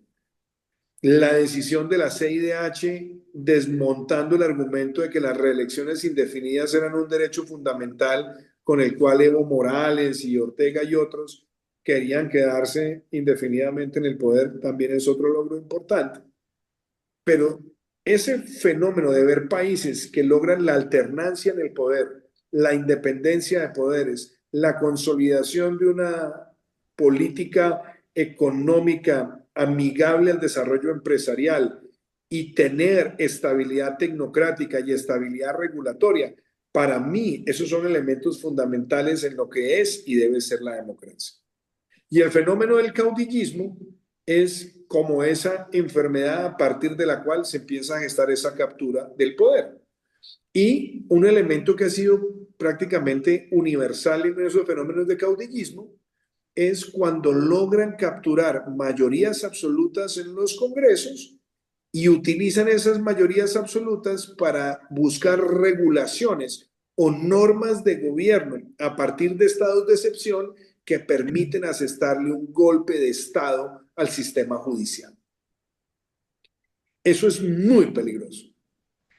La decisión de la CIDH desmontando el argumento de que las reelecciones indefinidas eran un derecho fundamental con el cual Evo Morales y Ortega y otros querían quedarse indefinidamente en el poder, también es otro logro importante. Pero ese fenómeno de ver países que logran la alternancia en el poder, la independencia de poderes, la consolidación de una política económica amigable al desarrollo empresarial y tener estabilidad tecnocrática y estabilidad regulatoria, para mí esos son elementos fundamentales en lo que es y debe ser la democracia. Y el fenómeno del caudillismo es como esa enfermedad a partir de la cual se empieza a gestar esa captura del poder. Y un elemento que ha sido prácticamente universal en esos fenómenos de caudillismo es cuando logran capturar mayorías absolutas en los congresos y utilizan esas mayorías absolutas para buscar regulaciones o normas de gobierno a partir de estados de excepción que permiten asestarle un golpe de estado al sistema judicial. Eso es muy peligroso.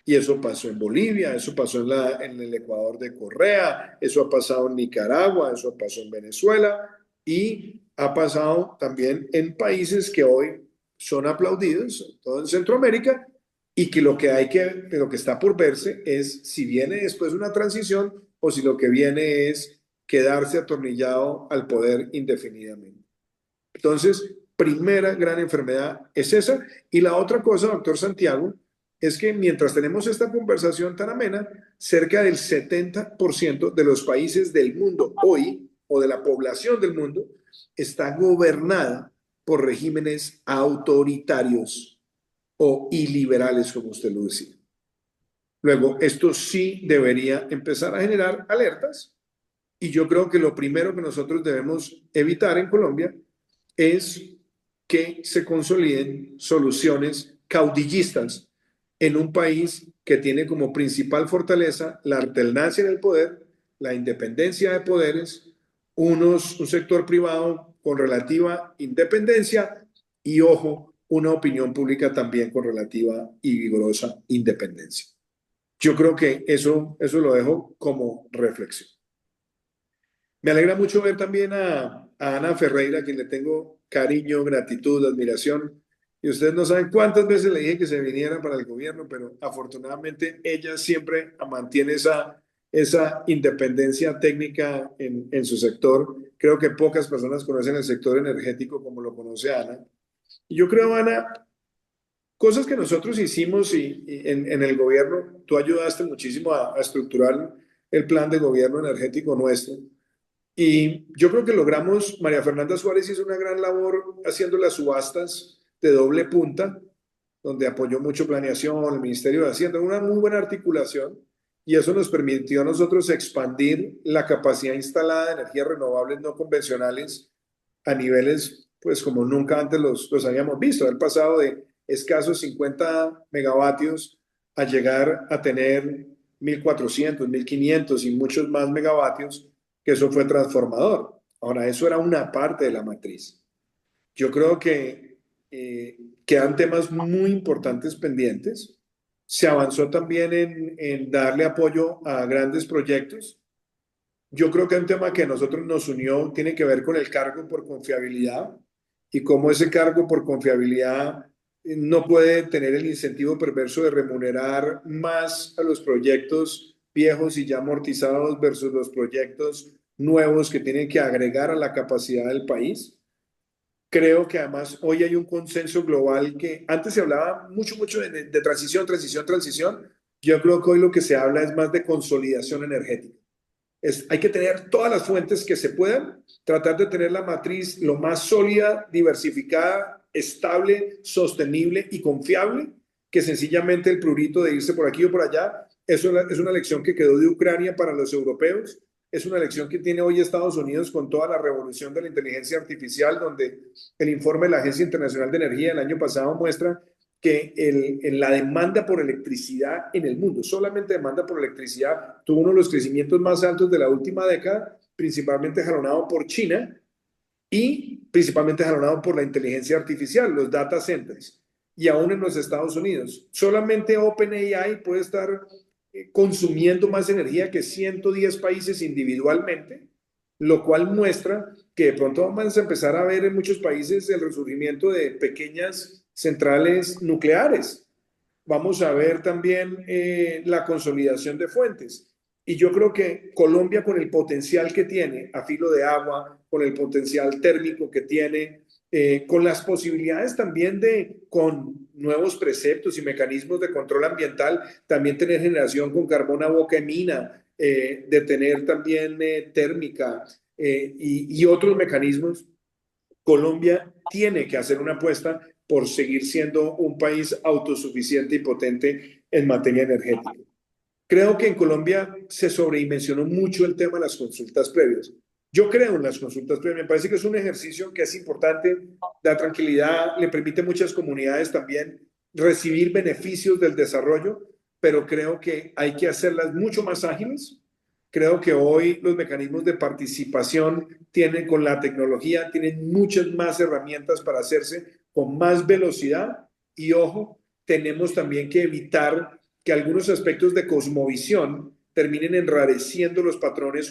Y eso pasó en Bolivia, eso pasó en el Ecuador de Correa, eso ha pasado en Nicaragua, eso pasó en Venezuela y ha pasado también en países que hoy son aplaudidos, todo en Centroamérica, y que lo que está por verse es si viene después una transición o si lo que viene es quedarse atornillado al poder indefinidamente. Entonces, primera gran enfermedad es esa. Y la otra cosa, doctor Santiago, es que mientras tenemos esta conversación tan amena, cerca del 70% de los países del mundo hoy, o de la población del mundo, está gobernada por regímenes autoritarios o iliberales, como usted lo decía. Luego, esto sí debería empezar a generar alertas, y yo creo que lo primero que nosotros debemos evitar en Colombia es que se consoliden soluciones caudillistas en un país que tiene como principal fortaleza la alternancia en el poder, la independencia de poderes, un sector privado con relativa independencia y, ojo, una opinión pública también con relativa y vigorosa independencia. Yo creo que eso lo dejo como reflexión. Me alegra mucho ver también a Ana Ferreira, a quien le tengo cariño, gratitud, admiración. Y ustedes no saben cuántas veces le dije que se viniera para el gobierno, pero afortunadamente ella siempre mantiene esa independencia técnica en su sector. Creo que pocas personas conocen el sector energético como lo conoce Ana. Y yo creo, Ana, cosas que nosotros hicimos en el gobierno, tú ayudaste muchísimo a estructurar el plan de gobierno energético nuestro. Y yo creo que logramos, María Fernanda Suárez hizo una gran labor haciendo las subastas de doble punta, donde apoyó mucho planeación, el Ministerio de Hacienda, una muy buena articulación, y eso nos permitió a nosotros expandir la capacidad instalada de energías renovables no convencionales a niveles, pues como nunca antes los habíamos visto, el pasado de escasos 50 megavatios a llegar a tener 1.400, 1.500 y muchos más megavatios, que eso fue transformador. Ahora, eso era una parte de la matriz. Yo creo que quedan temas muy importantes pendientes. Se avanzó también en darle apoyo a grandes proyectos. Yo creo que un tema que a nosotros nos unió tiene que ver con el cargo por confiabilidad y cómo ese cargo por confiabilidad no puede tener el incentivo perverso de remunerar más a los proyectos viejos y ya amortizados versus los proyectos nuevos que tienen que agregar a la capacidad del país. Creo que además hoy hay un consenso global que antes se hablaba mucho de transición. Yo creo que hoy lo que se habla es más de consolidación energética. Hay que tener todas las fuentes que se puedan, tratar de tener la matriz lo más sólida, diversificada, estable, sostenible y confiable, que sencillamente el prurito de irse por aquí o por allá. Eso es una lección que quedó de Ucrania para los europeos. Es una lección que tiene hoy Estados Unidos con toda la revolución de la inteligencia artificial, donde el informe de la Agencia Internacional de Energía el año pasado muestra que en la demanda por electricidad en el mundo, solamente demanda por electricidad, tuvo uno de los crecimientos más altos de la última década, principalmente jalonado por China y principalmente jalonado por la inteligencia artificial, los data centers. Y aún en los Estados Unidos, solamente OpenAI puede estar consumiendo más energía que 110 países individualmente, lo cual muestra que de pronto vamos a empezar a ver en muchos países el resurgimiento de pequeñas centrales nucleares. Vamos a ver también la consolidación de fuentes. Y yo creo que Colombia, con el potencial que tiene a filo de agua, con el potencial térmico que tiene, con las posibilidades también con nuevos preceptos y mecanismos de control ambiental, también tener generación con carbón a boca de mina, de tener también térmica y otros mecanismos, Colombia tiene que hacer una apuesta por seguir siendo un país autosuficiente y potente en materia energética. Creo que en Colombia se sobredimensionó mucho el tema de las consultas previas. Yo creo en las consultas previas, me parece que es un ejercicio que es importante, da tranquilidad, le permite a muchas comunidades también recibir beneficios del desarrollo, pero creo que hay que hacerlas mucho más ágiles. Creo que hoy los mecanismos de participación tienen, con la tecnología, tienen muchas más herramientas para hacerse con más velocidad y, ojo, tenemos también que evitar que algunos aspectos de cosmovisión terminen enrareciendo los patrones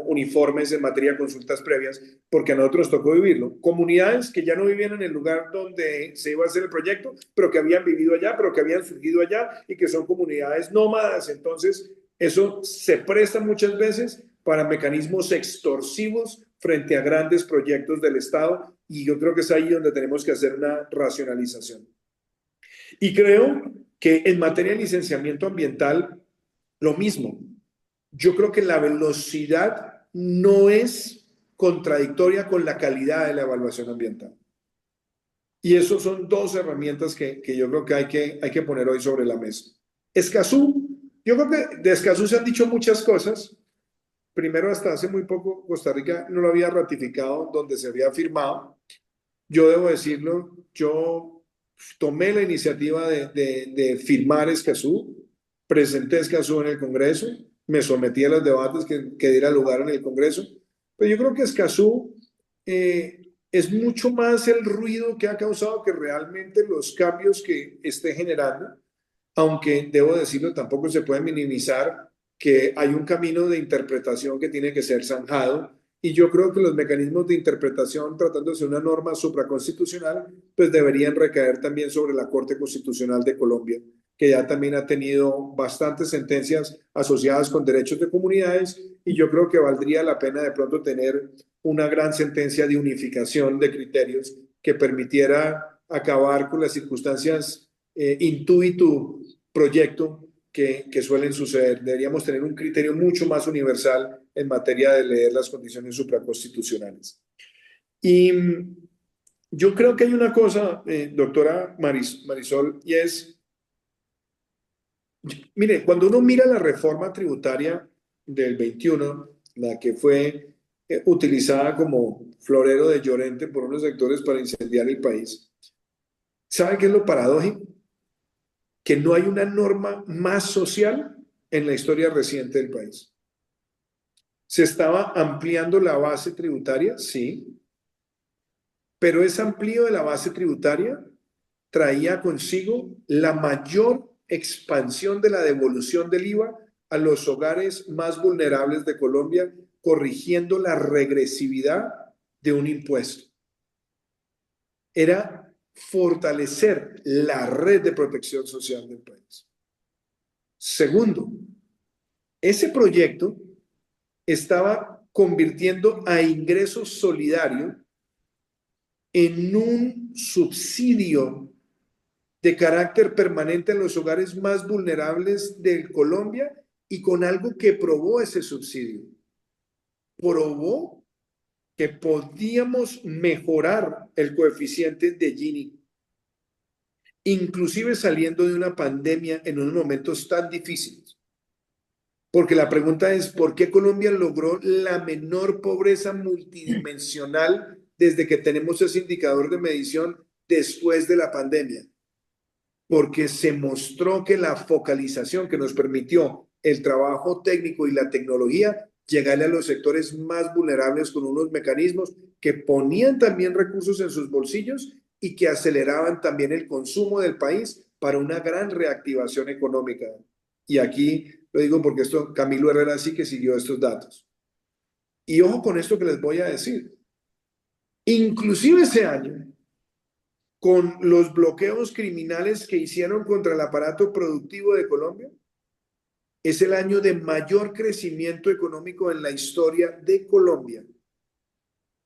uniformes en materia de consultas previas, porque a nosotros tocó vivirlo. Comunidades que ya no vivían en el lugar donde se iba a hacer el proyecto, pero que habían vivido allá, pero que habían surgido allá y que son comunidades nómadas. Entonces, eso se presta muchas veces para mecanismos extorsivos frente a grandes proyectos del Estado, y yo creo que es ahí donde tenemos que hacer una racionalización. Y creo que en materia de licenciamiento ambiental, lo mismo. Yo creo que la velocidad no es contradictoria con la calidad de la evaluación ambiental. Y eso son dos herramientas que yo creo que hay que poner hoy sobre la mesa. Escazú, yo creo que de Escazú se han dicho muchas cosas. Primero, hasta hace muy poco, Costa Rica no lo había ratificado donde se había firmado. Yo debo decirlo, yo tomé la iniciativa de firmar Escazú, presenté Escazú en el Congreso, me sometí a los debates que diera lugar en el Congreso, pero yo creo que Escazú es mucho más el ruido que ha causado que realmente los cambios que esté generando, aunque debo decirlo, tampoco se puede minimizar que hay un camino de interpretación que tiene que ser zanjado. Y yo creo que los mecanismos de interpretación, tratándose de una norma supraconstitucional, pues deberían recaer también sobre la Corte Constitucional de Colombia, que ya también ha tenido bastantes sentencias asociadas con derechos de comunidades, y yo creo que valdría la pena de pronto tener una gran sentencia de unificación de criterios que permitiera acabar con las circunstancias intuitu proyecto que suelen suceder. Deberíamos tener un criterio mucho más universal en materia de leer las condiciones supraconstitucionales. Y yo creo que hay una cosa, doctora Marisol, y es, mire, cuando uno mira la reforma tributaria del 21, la que fue utilizada como florero de Llorente por unos sectores para incendiar el país, ¿sabe qué es lo paradójico? Que no hay una norma más social en la historia reciente del país. ¿Se estaba ampliando la base tributaria? Sí. Pero ese amplío de la base tributaria traía consigo la mayor expansión de la devolución del IVA a los hogares más vulnerables de Colombia, corrigiendo la regresividad de un impuesto. Era fortalecer la red de protección social del país. Segundo, ese proyecto estaba convirtiendo a ingreso solidario en un subsidio de carácter permanente a los hogares más vulnerables de Colombia, y con algo que probó ese subsidio. Probó que podíamos mejorar el coeficiente de Gini, inclusive saliendo de una pandemia en unos momentos tan difíciles. Porque la pregunta es, ¿por qué Colombia logró la menor pobreza multidimensional desde que tenemos ese indicador de medición después de la pandemia? Porque se mostró que la focalización que nos permitió el trabajo técnico y la tecnología, llegarle a los sectores más vulnerables con unos mecanismos que ponían también recursos en sus bolsillos y que aceleraban también el consumo del país para una gran reactivación económica. Y aquí lo digo porque Camilo Herrera sí que siguió estos datos. Y ojo con esto que les voy a decir. Inclusive ese año, con los bloqueos criminales que hicieron contra el aparato productivo de Colombia, es el año de mayor crecimiento económico en la historia de Colombia.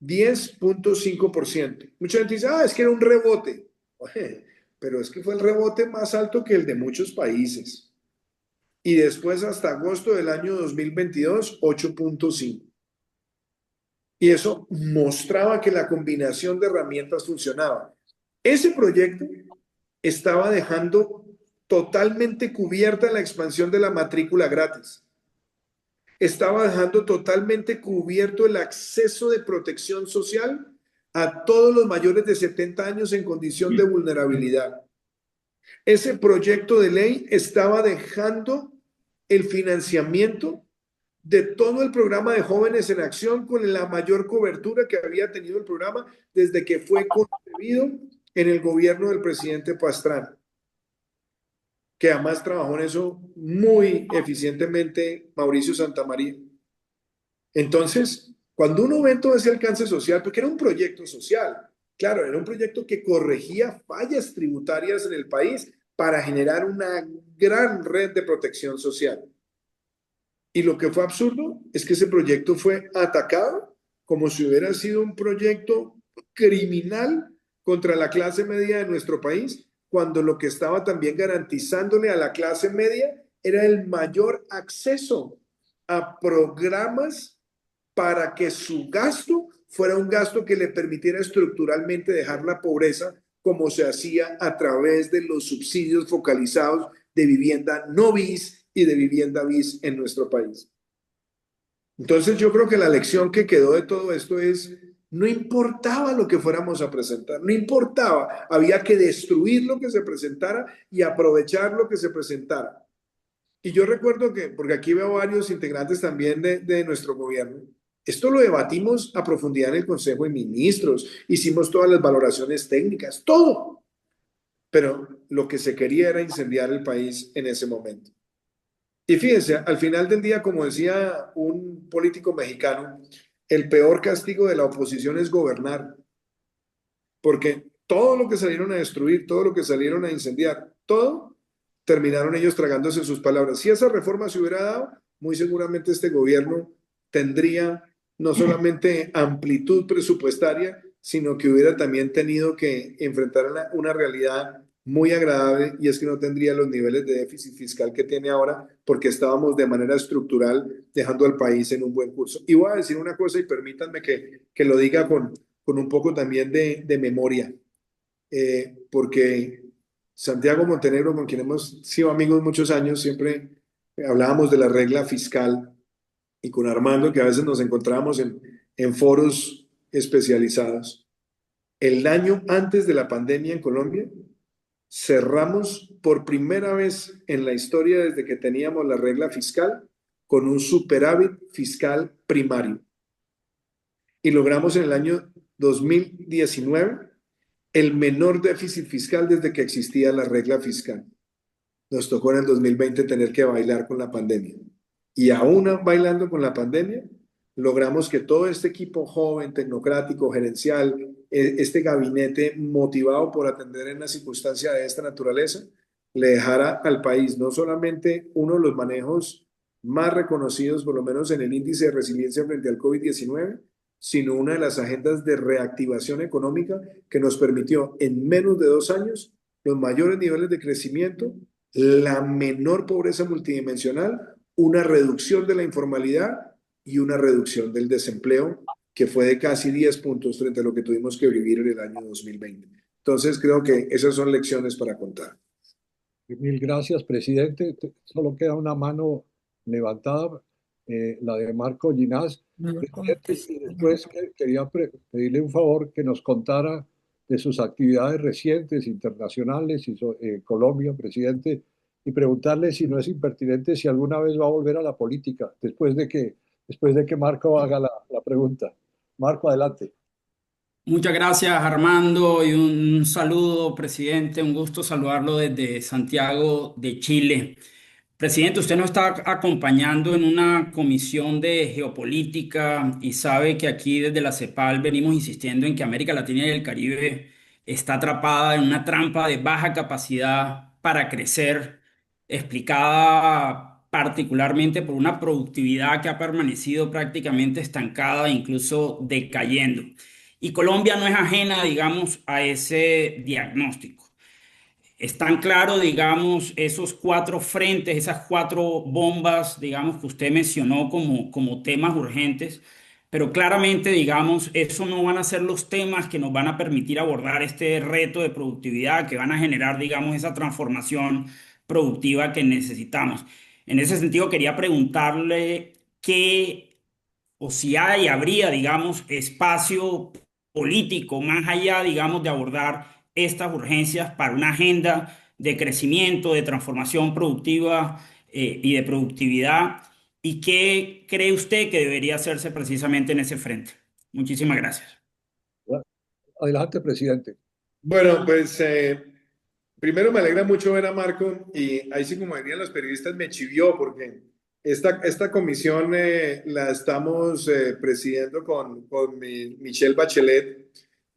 10.5%. Mucha gente dice, es que era un rebote. Oye, pero es que fue el rebote más alto que el de muchos países. Y después hasta agosto del año 2022, 8.5. Y eso mostraba que la combinación de herramientas funcionaba. Ese proyecto estaba dejando totalmente cubierta la expansión de la matrícula gratis. Estaba dejando totalmente cubierto el acceso de protección social a todos los mayores de 70 años en condición de vulnerabilidad. Ese proyecto de ley estaba dejando el financiamiento de todo el programa de Jóvenes en Acción con la mayor cobertura que había tenido el programa desde que fue concebido en el gobierno del presidente Pastrana, que además trabajó en eso muy eficientemente Mauricio Santamaría. Entonces, cuando uno ve todo ese alcance social, porque era un proyecto social, claro, era un proyecto que corregía fallas tributarias en el país para generar una gran red de protección social. Y lo que fue absurdo es que ese proyecto fue atacado como si hubiera sido un proyecto criminal contra la clase media de nuestro país, cuando lo que estaba también garantizándole a la clase media era el mayor acceso a programas para que su gasto fuera un gasto que le permitiera estructuralmente dejar la pobreza, como se hacía a través de los subsidios focalizados de vivienda no bis y de vivienda bis en nuestro país. Entonces yo creo que la lección que quedó de todo esto es, no importaba lo que fuéramos a presentar, no importaba, había que destruir lo que se presentara y aprovechar lo que se presentara. Y yo recuerdo que, porque aquí veo varios integrantes también de nuestro gobierno, esto lo debatimos a profundidad en el Consejo de Ministros, hicimos todas las valoraciones técnicas, todo. Pero lo que se quería era incendiar el país en ese momento. Y fíjense, al final del día, como decía un político mexicano, el peor castigo de la oposición es gobernar. Porque todo lo que salieron a destruir, todo lo que salieron a incendiar, todo, terminaron ellos tragándose sus palabras. Si esa reforma se hubiera dado, muy seguramente este gobierno tendría no solamente amplitud presupuestaria, sino que hubiera también tenido que enfrentar una realidad muy agradable, y es que no tendría los niveles de déficit fiscal que tiene ahora, porque estábamos de manera estructural dejando al país en un buen curso. Y voy a decir una cosa, y permítanme que lo diga con un poco también de memoria, porque Santiago Montenegro, con quien hemos sido amigos muchos años, siempre hablábamos de la regla fiscal, y con Armando, que a veces nos encontrábamos en foros especializados. El año antes de la pandemia en Colombia, cerramos por primera vez en la historia desde que teníamos la regla fiscal con un superávit fiscal primario. Y logramos en el año 2019 el menor déficit fiscal desde que existía la regla fiscal. Nos tocó en el 2020 tener que bailar con la pandemia. Y aún bailando con la pandemia, logramos que todo este equipo joven, tecnocrático, gerencial, este gabinete motivado por atender en una circunstancia de esta naturaleza, le dejara al país no solamente uno de los manejos más reconocidos, por lo menos en el índice de resiliencia frente al COVID-19, sino una de las agendas de reactivación económica que nos permitió en menos de 2 años los mayores niveles de crecimiento, la menor pobreza multidimensional, una reducción de la informalidad y una reducción del desempleo que fue de casi 10 puntos frente a lo que tuvimos que vivir en el año 2020. Entonces creo que esas son lecciones para contar. Mil gracias, presidente. Solo queda una mano levantada, la de Marco Ginás. Presidente, y después quería pedirle un favor que nos contara de sus actividades recientes, internacionales, y Colombia, presidente, y preguntarle si no es impertinente si alguna vez va a volver a la política, después de que Marco haga la pregunta. Marco, adelante. Muchas gracias, Armando, y un saludo, presidente. Un gusto saludarlo desde Santiago de Chile. Presidente, usted nos está acompañando en una comisión de geopolítica y sabe que aquí desde la CEPAL venimos insistiendo en que América Latina y el Caribe está atrapada en una trampa de baja capacidad para crecer, explicada particularmente por una productividad que ha permanecido prácticamente estancada e incluso decayendo. Y Colombia no es ajena, digamos, a ese diagnóstico. Están claros, digamos, esos cuatro frentes, esas cuatro bombas, digamos, que usted mencionó como temas urgentes, pero claramente, digamos, eso no van a ser los temas que nos van a permitir abordar este reto de productividad, que van a generar, digamos, esa transformación productiva que necesitamos. En ese sentido, quería preguntarle qué o si habría, digamos, espacio político más allá, digamos, de abordar estas urgencias para una agenda de crecimiento, de transformación productiva y de productividad. ¿Y qué cree usted que debería hacerse precisamente en ese frente? Muchísimas gracias. Adelante, presidente. Bueno, pues primero me alegra mucho ver a Marco y ahí sí, como dirían los periodistas, me chivió porque esta comisión la estamos presidiendo con Michelle Bachelet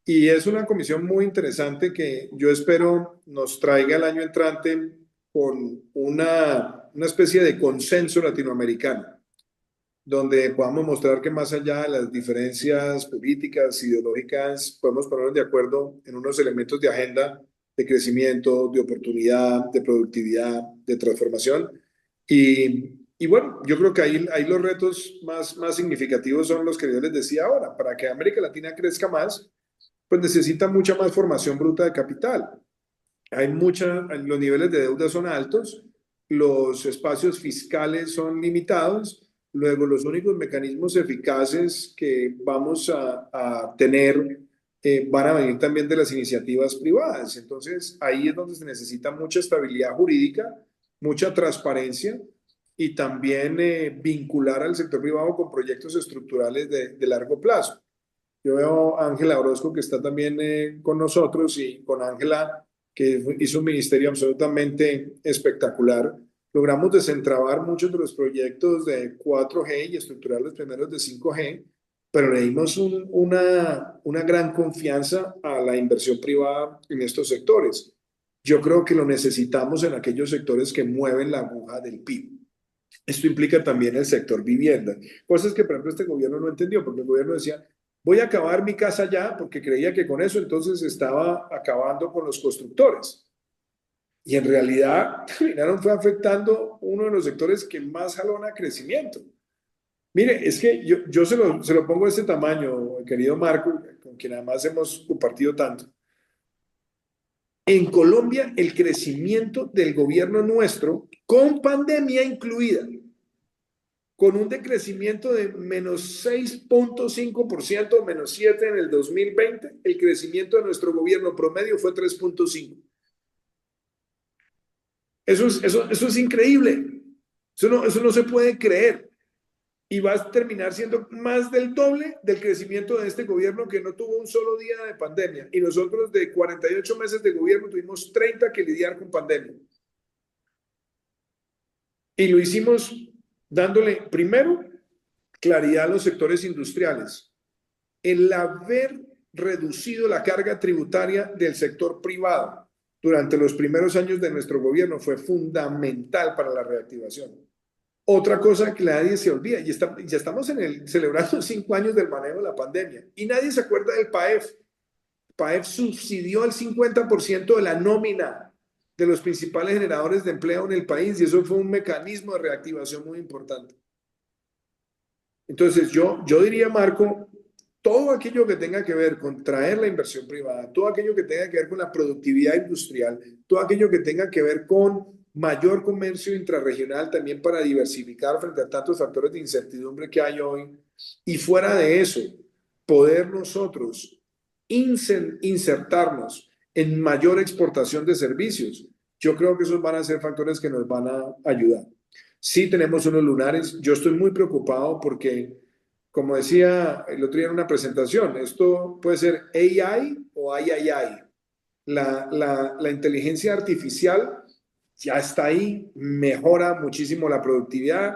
y es una comisión muy interesante que yo espero nos traiga el año entrante con una especie de consenso latinoamericano, donde podamos mostrar que más allá de las diferencias políticas, ideológicas, podemos ponernos de acuerdo en unos elementos de agenda de crecimiento, de oportunidad, de productividad, de transformación. Y bueno, yo creo que ahí los retos más significativos son los que yo les decía ahora. Para que América Latina crezca más, pues necesita mucha más formación bruta de capital. Los niveles de deuda son altos, los espacios fiscales son limitados. Luego, los únicos mecanismos eficaces que vamos a tener van a venir también de las iniciativas privadas. Entonces, ahí es donde se necesita mucha estabilidad jurídica, mucha transparencia y también vincular al sector privado con proyectos estructurales de largo plazo. Yo veo a Ángela Orozco, que está también con nosotros, y con Ángela, que hizo un ministerio absolutamente espectacular. Logramos desentrabar muchos de los proyectos de 4G y estructurar los primeros de 5G, pero le dimos una gran confianza a la inversión privada en estos sectores. Yo creo que lo necesitamos en aquellos sectores que mueven la aguja del PIB. Esto implica también el sector vivienda. Cosas que, por ejemplo, este gobierno no entendió, porque el gobierno decía, voy a acabar mi casa ya, porque creía que con eso entonces estaba acabando con los constructores. Y en realidad terminaron fue afectando uno de los sectores que más jalona crecimiento. Mire, es que yo se lo pongo de este tamaño, querido Marco, con quien además hemos compartido tanto. En Colombia, el crecimiento del gobierno nuestro, con pandemia incluida, con un decrecimiento de menos 6.5%, menos 7% en el 2020, el crecimiento de nuestro gobierno promedio fue 3.5%. Eso es increíble. Eso no se puede creer. Y va a terminar siendo más del doble del crecimiento de este gobierno, que no tuvo un solo día de pandemia. Y nosotros de 48 meses de gobierno tuvimos 30 que lidiar con pandemia. Y lo hicimos dándole, primero, claridad a los sectores industriales. El haber reducido la carga tributaria del sector privado durante los primeros años de nuestro gobierno fue fundamental para la reactivación. Otra cosa que nadie se olvida, y ya estamos celebrando 5 años del manejo de la pandemia, y nadie se acuerda del PAEF. PAEF subsidió el 50% de la nómina de los principales generadores de empleo en el país, y eso fue un mecanismo de reactivación muy importante. Entonces yo diría, Marco, todo aquello que tenga que ver con traer la inversión privada, todo aquello que tenga que ver con la productividad industrial, todo aquello que tenga que ver con mayor comercio intrarregional también para diversificar frente a tantos factores de incertidumbre que hay hoy, y fuera de eso, poder nosotros insertarnos en mayor exportación de servicios. Yo creo que esos van a ser factores que nos van a ayudar. Sí tenemos unos lunares. Yo estoy muy preocupado porque, como decía el otro día en una presentación, esto puede ser AI o AI. La inteligencia artificial ya está ahí, mejora muchísimo la productividad,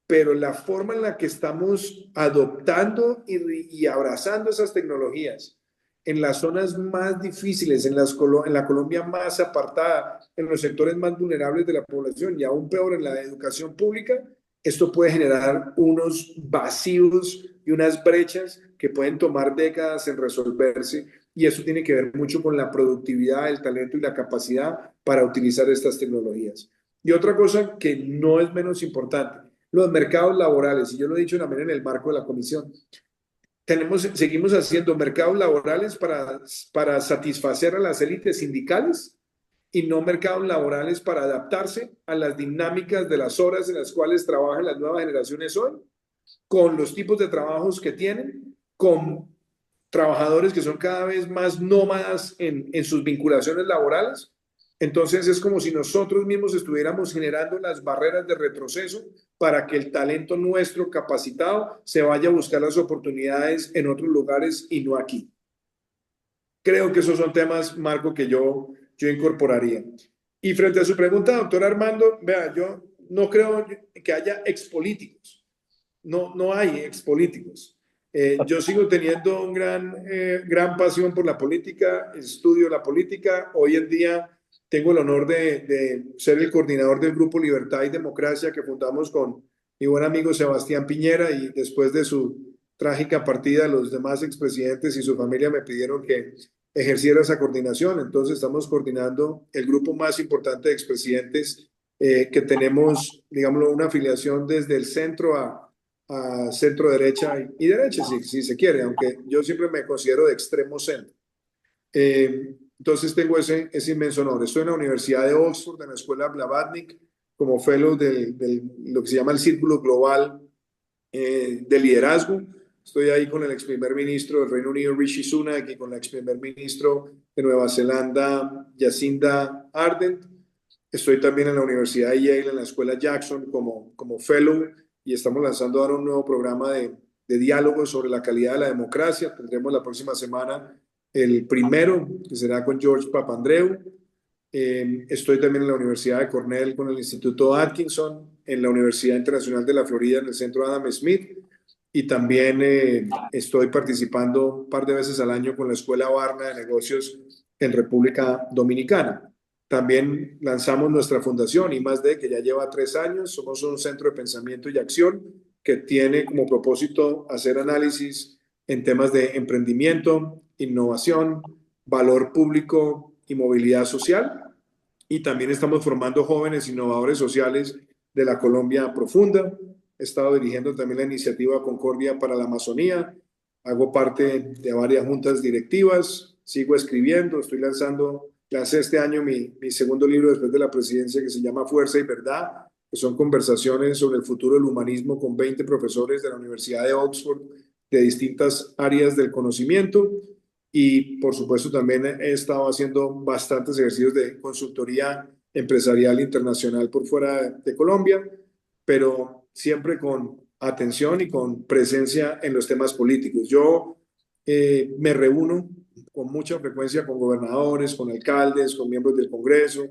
pero la forma en la que estamos adoptando y abrazando esas tecnologías en las zonas más difíciles, en la Colombia más apartada, en los sectores más vulnerables de la población y aún peor en la educación pública, esto puede generar unos vacíos y unas brechas que pueden tomar décadas en resolverse, y eso tiene que ver mucho con la productividad, el talento y la capacidad para utilizar estas tecnologías. Y otra cosa que no es menos importante, los mercados laborales, y yo lo he dicho también en el marco de la comisión, seguimos haciendo mercados laborales para satisfacer a las élites sindicales y no mercados laborales para adaptarse a las dinámicas de las horas en las cuales trabajan las nuevas generaciones hoy, con los tipos de trabajos que tienen, con trabajadores que son cada vez más nómadas en sus vinculaciones laborales. Entonces es como si nosotros mismos estuviéramos generando las barreras de retroceso para que el talento nuestro capacitado se vaya a buscar las oportunidades en otros lugares y no aquí. Creo que esos son temas, Marco, que yo incorporaría. Y frente a su pregunta, doctor Armando, vea, yo no creo que haya expolíticos. No hay expolíticos. Yo sigo teniendo gran pasión por la política, estudio la política. Hoy en día tengo el honor de ser el coordinador del Grupo Libertad y Democracia que fundamos con mi buen amigo Sebastián Piñera, y después de su trágica partida, los demás expresidentes y su familia me pidieron que ejerciera esa coordinación. Entonces estamos coordinando el grupo más importante de expresidentes que tenemos, digámoslo, una afiliación desde el centro a centro derecha y derecha, si se quiere, aunque yo siempre me considero de extremo centro. Entonces tengo ese inmenso honor. Estoy en la Universidad de Oxford, en la Escuela Blavatnik, como fellow de lo que se llama el Círculo Global de Liderazgo. Estoy ahí con el ex primer ministro del Reino Unido, Rishi Sunak, y con el ex primer ministro de Nueva Zelanda, Jacinda Ardern. Estoy también en la Universidad de Yale, en la Escuela Jackson, como fellow, y estamos lanzando ahora un nuevo programa de diálogo sobre la calidad de la democracia. Tendremos la próxima semana el primero, que será con George Papandreou. Estoy también en la Universidad de Cornell con el Instituto Atkinson, en la Universidad Internacional de la Florida, en el Centro Adam Smith, y también estoy participando un par de veces al año con la Escuela Barna de Negocios en República Dominicana. También lanzamos nuestra fundación, I+D, que ya lleva 3 años. Somos un centro de pensamiento y acción que tiene como propósito hacer análisis en temas de emprendimiento, innovación, valor público y movilidad social. Y también estamos formando jóvenes innovadores sociales de la Colombia profunda. He estado dirigiendo también la iniciativa Concordia para la Amazonía. Hago parte de varias juntas directivas. Sigo escribiendo. Lancé este año mi segundo libro después de la presidencia, que se llama Fuerza y Verdad, que son conversaciones sobre el futuro del humanismo con 20 profesores de la Universidad de Oxford de distintas áreas del conocimiento. Y por supuesto también he estado haciendo bastantes ejercicios de consultoría empresarial internacional por fuera de Colombia, pero siempre con atención y con presencia en los temas políticos. Yo me reúno con mucha frecuencia con gobernadores, con alcaldes, con miembros del Congreso,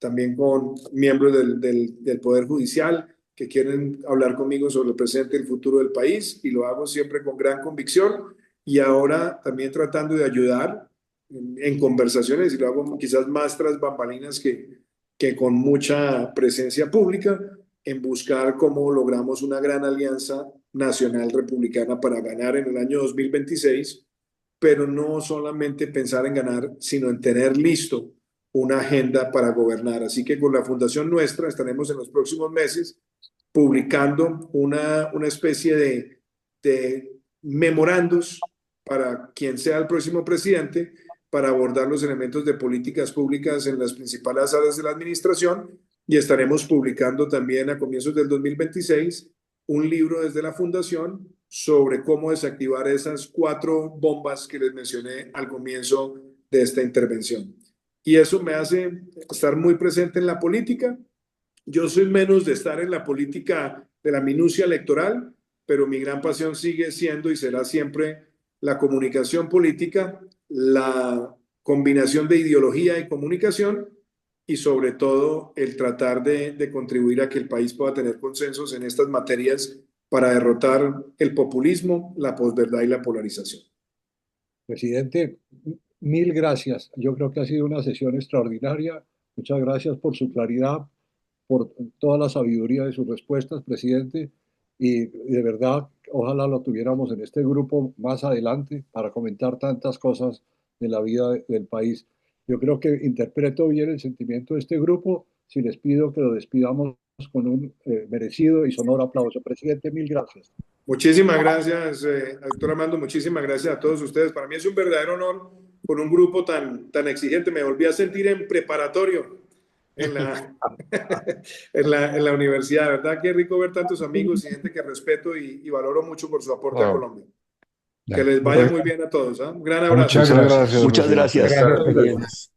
también con miembros del Poder Judicial que quieren hablar conmigo sobre el presente y el futuro del país, y lo hago siempre con gran convicción, y ahora también tratando de ayudar en conversaciones, y lo hago quizás más tras bambalinas que con mucha presencia pública, en buscar cómo logramos una gran alianza nacional republicana para ganar en el año 2026, pero no solamente pensar en ganar, sino en tener listo una agenda para gobernar. Así que con la fundación nuestra estaremos en los próximos meses publicando una especie de memorandos para quien sea el próximo presidente, para abordar los elementos de políticas públicas en las principales áreas de la administración, y estaremos publicando también a comienzos del 2026 un libro desde la fundación sobre cómo desactivar esas 4 bombas que les mencioné al comienzo de esta intervención. Y eso me hace estar muy presente en la política. Yo soy menos de estar en la política de la minucia electoral, pero mi gran pasión sigue siendo y será siempre la comunicación política, la combinación de ideología y comunicación, y sobre todo el tratar de contribuir a que el país pueda tener consensos en estas materias para derrotar el populismo, la posverdad y la polarización. Presidente, mil gracias. Yo creo que ha sido una sesión extraordinaria. Muchas gracias por su claridad, por toda la sabiduría de sus respuestas, presidente. Y de verdad, ojalá lo tuviéramos en este grupo más adelante para comentar tantas cosas de la vida del país. Yo creo que interpreto bien el sentimiento de este grupo. Si les pido que lo despidamos con un merecido y sonoro aplauso. Presidente, mil gracias. Muchísimas gracias, doctor Armando. Muchísimas gracias a todos ustedes. Para mí es un verdadero honor con un grupo tan exigente. Me volví a sentir en preparatorio en la universidad. De verdad que rico ver tantos amigos y gente que respeto y valoro mucho por su aporte a Colombia. Que les vaya muy bien a todos. Un gran abrazo. Muchas gracias. Muchas gracias. Gracias.